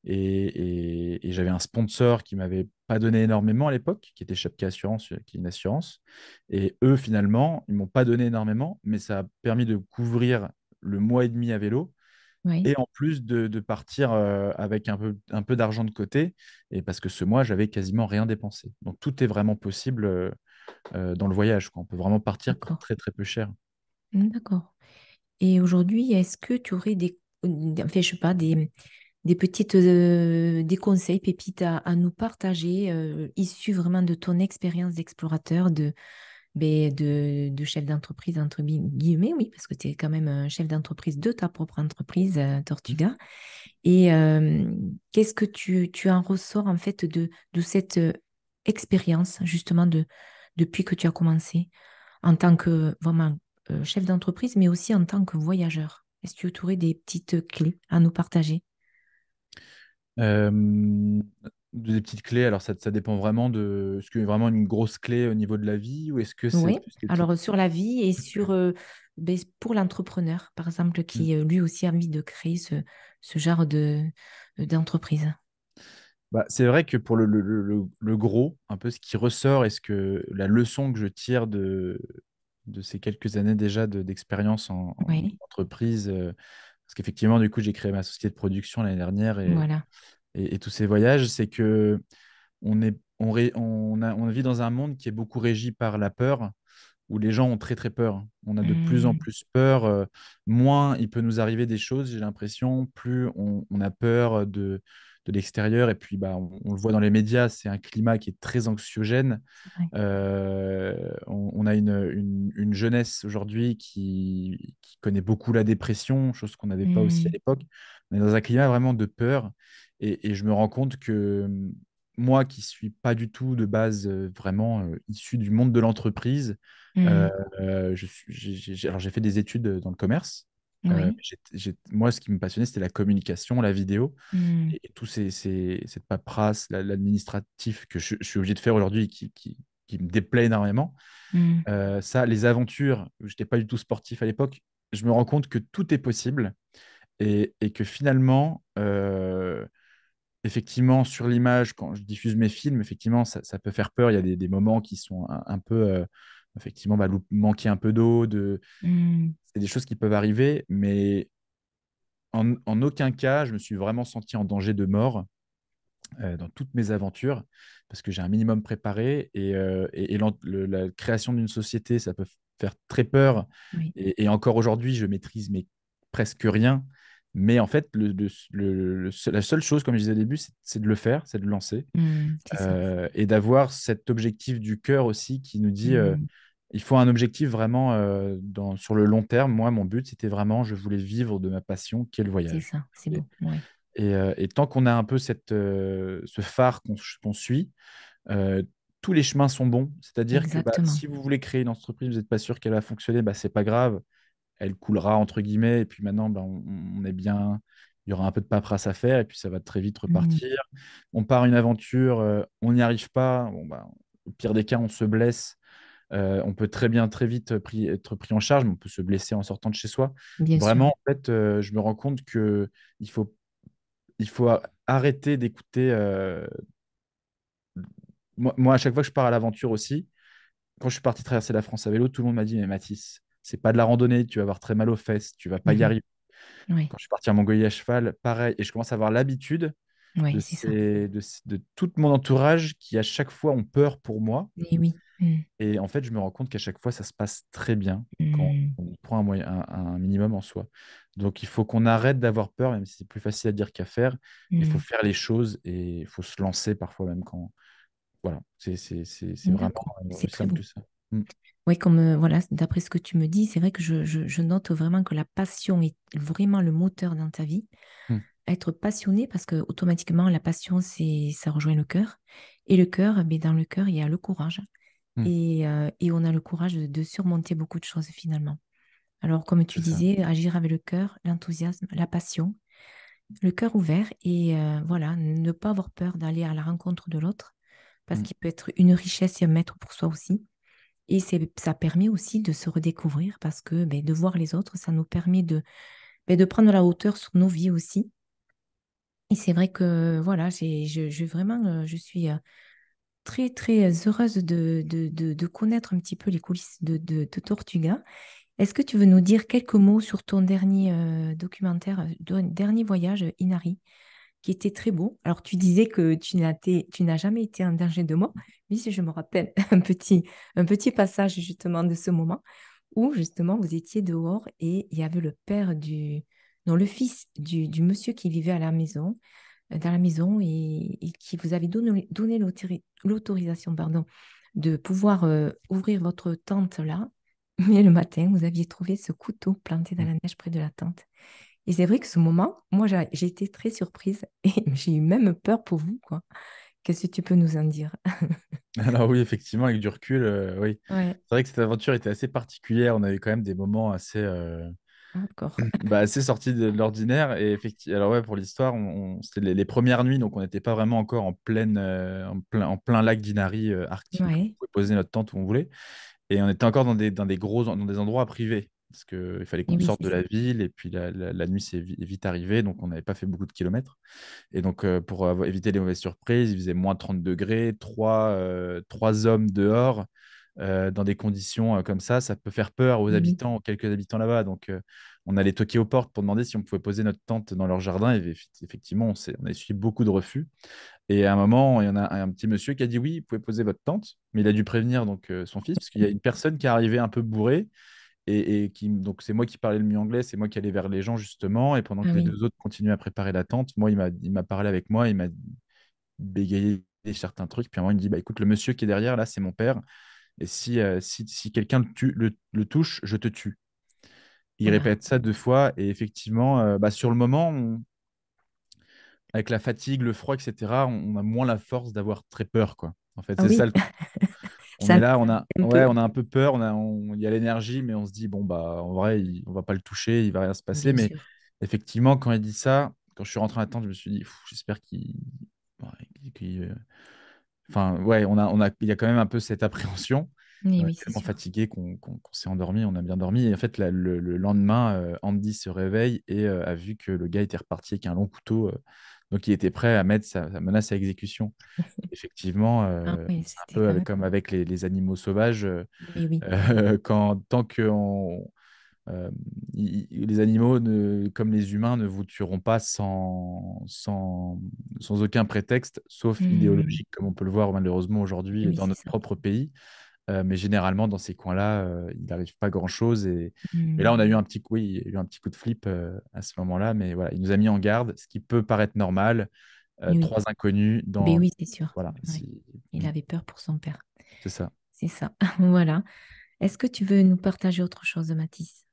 Et j'avais un sponsor qui m'avait pas donné énormément à l'époque, qui était Chapka Assurance, qui est une assurance. Et eux, finalement, ils m'ont pas donné énormément, mais ça a permis de couvrir le mois et demi à vélo Oui. et en plus de partir avec un peu d'argent de côté, et parce que ce mois, j'avais quasiment rien dépensé. Donc tout est vraiment possible dans le voyage, quoi. On peut vraiment partir pour D'accord. très très peu cher. D'accord. Et aujourd'hui, est-ce que tu aurais enfin, je sais pas, des petites, des conseils, pépites à nous partager, issus vraiment de ton expérience d'explorateur, de chef d'entreprise, entre guillemets, oui, parce que tu es quand même un chef d'entreprise de ta propre entreprise, Tortuga. Et qu'est-ce que tu en ressors en fait de cette expérience, justement, depuis que tu as commencé en tant que vraiment chef d'entreprise, mais aussi en tant que voyageur? Est-ce que tu aurais des petites clés à nous partager? Euh, des petites clés, alors ça dépend vraiment de... Est-ce qu'il y a vraiment une grosse clé au niveau de la vie ou est-ce que c'est Oui, plus des petites... alors sur la vie et sur pour l'entrepreneur, par exemple, Hmm. qui lui aussi a envie de créer ce genre d'entreprise. C'est vrai que pour le gros, un peu ce qui ressort, est-ce que la leçon que je tire de ces quelques années déjà d'expérience en Oui, entreprise, parce qu'effectivement, du coup, j'ai créé ma société de production l'année dernière voilà. et tous ces voyages, c'est que on vit dans un monde qui est beaucoup régi par la peur, où les gens ont très très peur. On a de plus en Hmm, plus peur. Moins il peut nous arriver des choses, j'ai l'impression, plus on a peur de l'extérieur. Et puis, on le voit dans les médias, c'est un climat qui est très anxiogène. c'est vrai. On a une jeunesse aujourd'hui qui connaît beaucoup la dépression, chose qu'on n'avait pas aussi à Hmm, l'époque. On est dans un climat vraiment de peur. Et je me rends compte que moi, qui suis pas du tout de base vraiment issu du monde de l'entreprise, euh, hmm, alors j'ai fait des études dans le commerce. oui. Moi, ce qui me passionnait, c'était la communication, la vidéo Hmm, et tout cette paperasse, l'administratif que je suis obligé de faire aujourd'hui qui me déplaît énormément. hmm, Ça, les aventures, je n'étais pas du tout sportif à l'époque, je me rends compte que tout est possible et que finalement, effectivement, sur l'image, quand je diffuse mes films, effectivement, ça peut faire peur. Il y a des moments qui sont un peu, effectivement, manquer un peu d'eau, hmm, c'est des choses qui peuvent arriver, mais en aucun cas, je me suis vraiment senti en danger de mort dans toutes mes aventures, parce que j'ai un minimum préparé et la création d'une société, ça peut faire très peur. oui. Et encore aujourd'hui, je maîtrise mais presque rien. Mais en fait, la seule chose, comme je disais au début, c'est de le faire, c'est de le lancer Hmm, c'est ça. et d'avoir cet objectif du cœur aussi qui nous dit Hmm, il faut un objectif vraiment sur le long terme. Moi, mon but, c'était vraiment, je voulais vivre de ma passion, qui est le C'est voyage. ça, c'est Et, beau. Ouais, et tant qu'on a un peu ce phare qu'on suit, euh, tous les chemins sont bons. C'est-à-dire que bah, exactement. si vous voulez créer une entreprise, vous n'êtes pas sûr qu'elle va fonctionner, bah, c'est pas grave. Elle coulera, entre guillemets. Et puis maintenant, bah, on est bien. Il y aura un peu de paperasse à faire et puis ça va très vite Mm, repartir. On part une aventure, on n'y arrive pas. Bon, bah, au pire des cas, on se blesse. On peut très bien, très vite être pris en charge, mais on peut se blesser en sortant de chez soi. bien sûr. Vraiment, en fait, je me rends compte que il faut, il faut arrêter d'écouter. Moi, à chaque fois que je pars à l'aventure aussi, quand je suis parti traverser la France à vélo, tout le monde m'a dit, mais Mathis, c'est pas de la randonnée, tu vas avoir très mal aux fesses, tu vas pas y Mhm. arriver. Ouais, Quand je suis parti en Mongolie à cheval, pareil, et je commence à avoir l'habitude ouais, de, c'est ça. de tout mon entourage qui, à chaque fois, ont peur pour moi. Et oui. Mm, Et en fait, je me rends compte qu'à chaque fois, ça se passe très bien quand mm, on prend un minimum en soi. Donc, il faut qu'on arrête d'avoir peur, même si c'est plus facile à dire qu'à faire. Il faut mm. faire les choses et il faut se lancer parfois même quand. Voilà, c'est vraiment D'accord, c'est aussi très simple beau. que ça. Mm, Oui, comme voilà, d'après ce que tu me dis, c'est vrai que je note vraiment que la passion est vraiment le moteur dans ta vie. mm, Être passionné, parce que automatiquement, la passion, ça rejoint le cœur. Et le cœur, mais dans le cœur, il y a le courage. mm. Et on a le courage de surmonter beaucoup de choses finalement. Alors, comme tu C'est ça. disais, agir avec le cœur, l'enthousiasme, la passion, le cœur ouvert et voilà, ne pas avoir peur d'aller à la rencontre de l'autre, parce Mm, qu'il peut être une richesse et un maître pour soi aussi. Et ça permet aussi de se redécouvrir parce que ben, de voir les autres, ça nous permet de prendre la hauteur sur nos vies aussi. Et c'est vrai que voilà, vraiment, je suis très, très heureuse de connaître un petit peu les coulisses de Tortuga. Est-ce que tu veux nous dire quelques mots sur ton dernier documentaire, ton dernier voyage, Inari, qui était très beau? Alors, tu disais que tu n'as jamais été en danger de mort. Oui, si je me rappelle un petit passage justement de ce moment où justement vous étiez dehors et il y avait le père non, le fils du monsieur qui vivait à la maison, dans la maison et qui vous avait donné l'autorisation, pardon, de pouvoir ouvrir votre tente là. Mais le matin, vous aviez trouvé ce couteau planté dans mm. la neige près de la tente. Et c'est vrai que ce moment, moi, j'ai été très surprise et j'ai eu même peur pour vous, quoi. Qu'est-ce que tu peux nous en dire? Alors oui, effectivement, avec du recul, oui. Ouais, C'est vrai que cette aventure était assez particulière. On avait quand même des moments assez, d'accord. bah, assez sortis de l'ordinaire. Et effectivement, alors ouais, pour l'histoire, c'était les premières nuits, donc on n'était pas vraiment encore en plein lac d'Inari arctique. On Ouais, pouvait poser notre tente où on voulait. Et on était encore dans des endroits privés. Parce qu'il fallait et qu'on oui, sorte c'est de ça. la ville. Et puis la nuit, c'est vite arrivé. Donc on n'avait pas fait beaucoup de kilomètres. Et donc, pour éviter les mauvaises surprises, il faisait moins 30 degrés, trois hommes dehors, dans des conditions comme ça peut faire peur aux Et oui, habitants, aux quelques habitants là-bas. Donc, on allait toquer aux portes pour demander si on pouvait poser notre tente dans leur jardin. Et effectivement, on a essuyé beaucoup de refus. Et à un moment, il y en a un petit monsieur qui a dit oui, vous pouvez poser votre tente, mais il a dû prévenir donc son fils, parce qu'il y a une personne qui est arrivée un peu bourrée donc c'est moi qui parlais le mieux anglais, c'est moi qui allais vers les gens justement. Et pendant ah que les oui, deux autres continuaient à préparer la tente, moi, il m'a parlé avec moi, il m'a bégayé certains trucs. Puis à un moment, il me dit, bah, écoute, le monsieur qui est derrière, là, c'est mon père. Et si quelqu'un le touche, je te tue. Il voilà. répète ça deux fois. Et effectivement, bah, sur le moment, avec la fatigue, le froid, etc., on a moins la force d'avoir très peur, quoi. En fait, Ah c'est ça oui, le truc. On ça est là, un ouais, peu. on a un peu peur, il y a l'énergie, mais on se dit, bon, bah, en vrai, on va pas le toucher, il va rien se passer. Bien Mais sûr. effectivement, quand il dit ça, quand je suis rentré à la tente, je me suis dit, pff, j'espère ouais, enfin, ouais, il y a quand même un peu cette appréhension. Oui, On est oui, c'est tellement sûr. fatigué qu'on s'est endormi, on a bien dormi. Et en fait, le lendemain, Andy se réveille et a vu que le gars était reparti avec un long couteau. Donc, il était prêt à mettre sa menace à exécution. Effectivement, Ah oui, c'est un c'était peu quand même. comme avec les animaux sauvages. Oui, oui, Tant que les animaux, comme les humains, ne vous tueront pas sans aucun prétexte, sauf hmm, idéologique, comme on peut le voir malheureusement oui, aujourd'hui oui, dans c'est notre ça. propre pays. Mais généralement, dans ces coins-là, il n'arrive pas grand-chose. Et là, on a eu Hmm, oui, il y a eu un petit coup de flip à ce moment-là. Mais voilà, il nous a mis en garde, ce qui peut paraître normal. oui, oui. Trois inconnus Ben dans. oui, c'est sûr. Voilà, Ouais. Il avait peur pour son père. c'est ça. C'est ça. Voilà. Est-ce que tu veux nous partager autre chose, Mathis?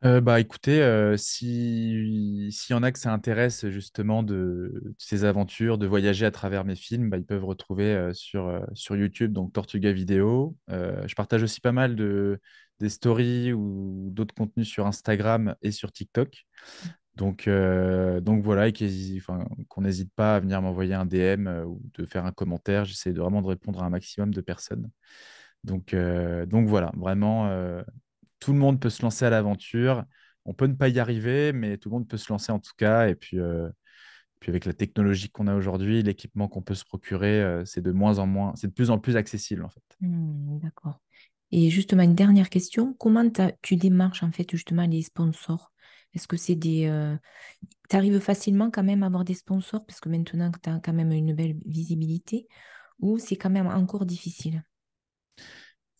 Bah écoutez, s'il y en a que ça intéresse justement de ces aventures, de voyager à travers mes films, bah, ils peuvent retrouver sur YouTube, donc Tortuga Vidéo. Je partage aussi pas mal des stories ou d'autres contenus sur Instagram et sur TikTok. Donc voilà, enfin, qu'on n'hésite pas à venir m'envoyer un DM ou de faire un commentaire. J'essaie vraiment de répondre à un maximum de personnes. Donc voilà, vraiment, tout le monde peut se lancer à l'aventure. On peut ne pas y arriver, mais tout le monde peut se lancer en tout cas. Et puis avec la technologie qu'on a aujourd'hui, l'équipement qu'on peut se procurer, c'est de moins en moins, c'est de plus en plus accessible en fait. D'accord. Et justement, une dernière question. Comment tu démarches en fait justement les sponsors? Est-ce que c'est tu arrives facilement quand même à avoir des sponsors parce que maintenant que tu as quand même une belle visibilité ou c'est quand même encore difficile?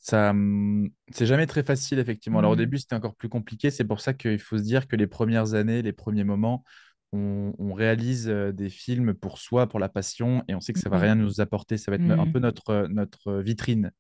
C'est jamais très facile, effectivement. Alors au Hmm. début, c'était encore plus compliqué. C'est pour ça qu'il faut se dire que les premières années, les premiers moments, on réalise des films pour soi, pour la passion, et on sait que ça va Oui. rien nous apporter. Ça va être un Hmm. peu notre vitrine.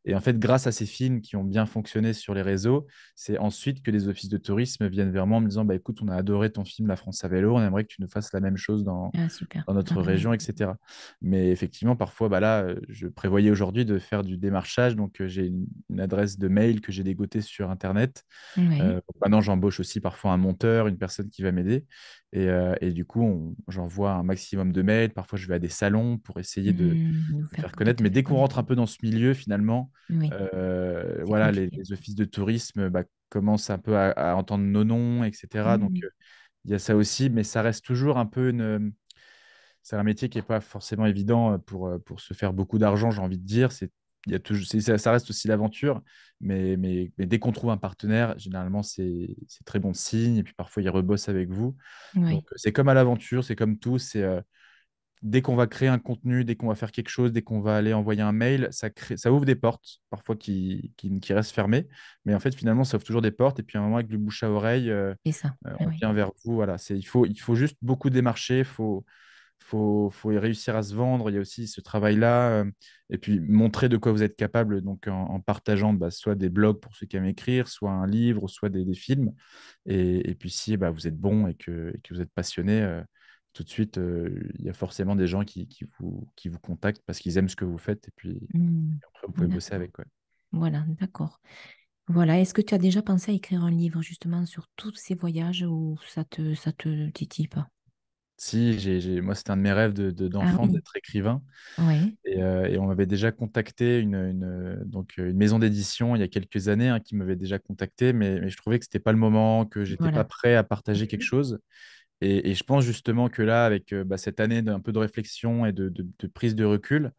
Et en fait, grâce à ces films qui ont bien fonctionné sur les réseaux, c'est ensuite que les offices de tourisme viennent vers moi en me disant, bah, écoute, on a adoré ton film La France à vélo, on aimerait que tu nous fasses la même chose Ah, super. dans Ah notre ben oui. région, etc. Mais effectivement, parfois, bah là, je prévoyais aujourd'hui de faire du démarchage. Donc, j'ai une adresse de mail que j'ai dégotée sur Internet. Oui. Maintenant, j'embauche aussi parfois un monteur, une personne qui va m'aider. Et du coup, j'envoie un maximum de mails. Parfois, je vais à des salons pour essayer Nous de faire, faire de connaître. te Mais faire dès qu'on rentre connaître. un peu dans ce milieu, finalement, Oui, c'est voilà, les, compliqué. les offices de tourisme bah, commencent un peu à entendre nos noms, etc. Donc, Hmm. il y a ça aussi, mais ça reste toujours un peu c'est un métier qui n'est pas forcément évident pour se faire beaucoup d'argent, j'ai envie de dire. Il y a toujours, ça reste aussi l'aventure, mais dès qu'on trouve un partenaire, généralement, c'est très bon signe. Et puis parfois, il rebosse avec vous. Donc, Oui, c'est comme à l'aventure, c'est comme tout. Dès qu'on va créer un contenu, dès qu'on va faire quelque chose, dès qu'on va aller envoyer un mail, ça ouvre des portes, parfois qui restent fermées. Mais en fait, finalement, ça ouvre toujours des portes. Et puis, à un moment, avec le bouche à oreille, c'est ça. Ah on oui. vient vers vous. Voilà, il faut juste beaucoup démarcher. Il faut réussir à se vendre. Il y a aussi ce travail-là. Et puis, montrer de quoi vous êtes capable, donc en partageant bah, soit des blogs pour ceux qui aiment écrire, soit un livre, soit des films. Et puis, si bah, vous êtes bon et que vous êtes passionné, tout de suite, il y a forcément des gens qui vous contactent parce qu'ils aiment ce que vous faites. Et puis, Hmm. après, vous pouvez bosser D'accord. avec. Ouais. Voilà, d'accord. Voilà. Est-ce que tu as déjà pensé à écrire un livre justement sur tous ces voyages ou ça te titille pas? Si, moi, c'était un de mes rêves Ah d'enfant oui, d'être écrivain. ouais, Et on m'avait déjà contacté, une maison d'édition il y a quelques années hein, qui m'avait déjà contacté, mais je trouvais que ce n'était pas le moment, que j'étais pas voilà. prêt à partager quelque Mhm. chose. Et je pense justement que là, avec bah, cette année d'un peu de réflexion et de prise de recul,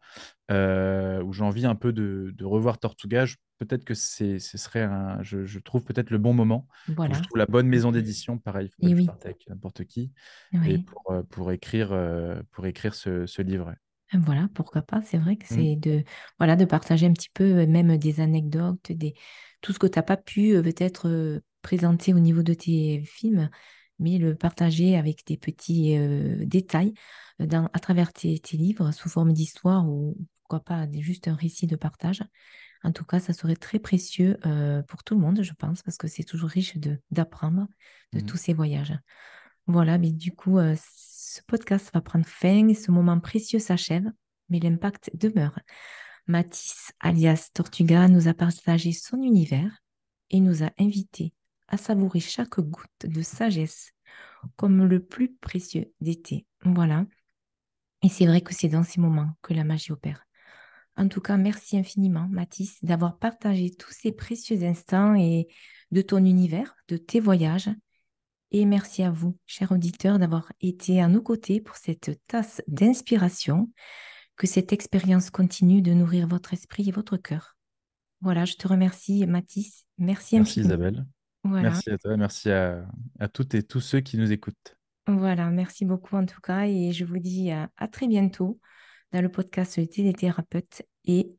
où j'ai envie un peu de revoir Tortuga, peut-être que ce serait je trouve peut-être le bon moment. Il faut que je Voilà. trouve la bonne maison d'édition. Pareil, il ne faut pas Et que je oui, parte avec n'importe qui. Et oui. pour écrire ce livre. Ouais. Voilà, pourquoi pas. C'est vrai que Mm. c'est voilà, de partager un petit peu même des anecdotes, tout ce que tu n'as pas pu peut-être présenter au niveau de tes films, mais le partager avec des petits détails à travers tes livres sous forme d'histoire ou pourquoi pas juste un récit de partage. En tout cas, ça serait très précieux pour tout le monde, je pense, parce que c'est toujours riche d'apprendre de Mhm. tous ces voyages. Voilà, mais du coup, ce podcast va prendre fin, ce moment précieux s'achève, mais l'impact demeure. Mathis, alias Tortuga, nous a partagé son univers et nous a invités à savourer chaque goutte de sagesse comme le plus précieux d'été. Voilà, et c'est vrai que c'est dans ces moments que la magie opère. En tout cas, merci infiniment, Mathis, d'avoir partagé tous ces précieux instants et de ton univers, de tes voyages. Et merci à vous, chers auditeurs, d'avoir été à nos côtés pour cette tasse d'inspiration. Que cette expérience continue de nourrir votre esprit et votre cœur. Voilà, je te remercie, Mathis. Merci Merci infiniment. Isabelle. Voilà, Merci à toi. Merci à toutes et tous ceux qui nous écoutent. voilà, merci beaucoup en tout cas. Et je vous dis à très bientôt dans le podcast Téléthérapeute et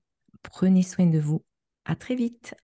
prenez soin de vous. À très vite.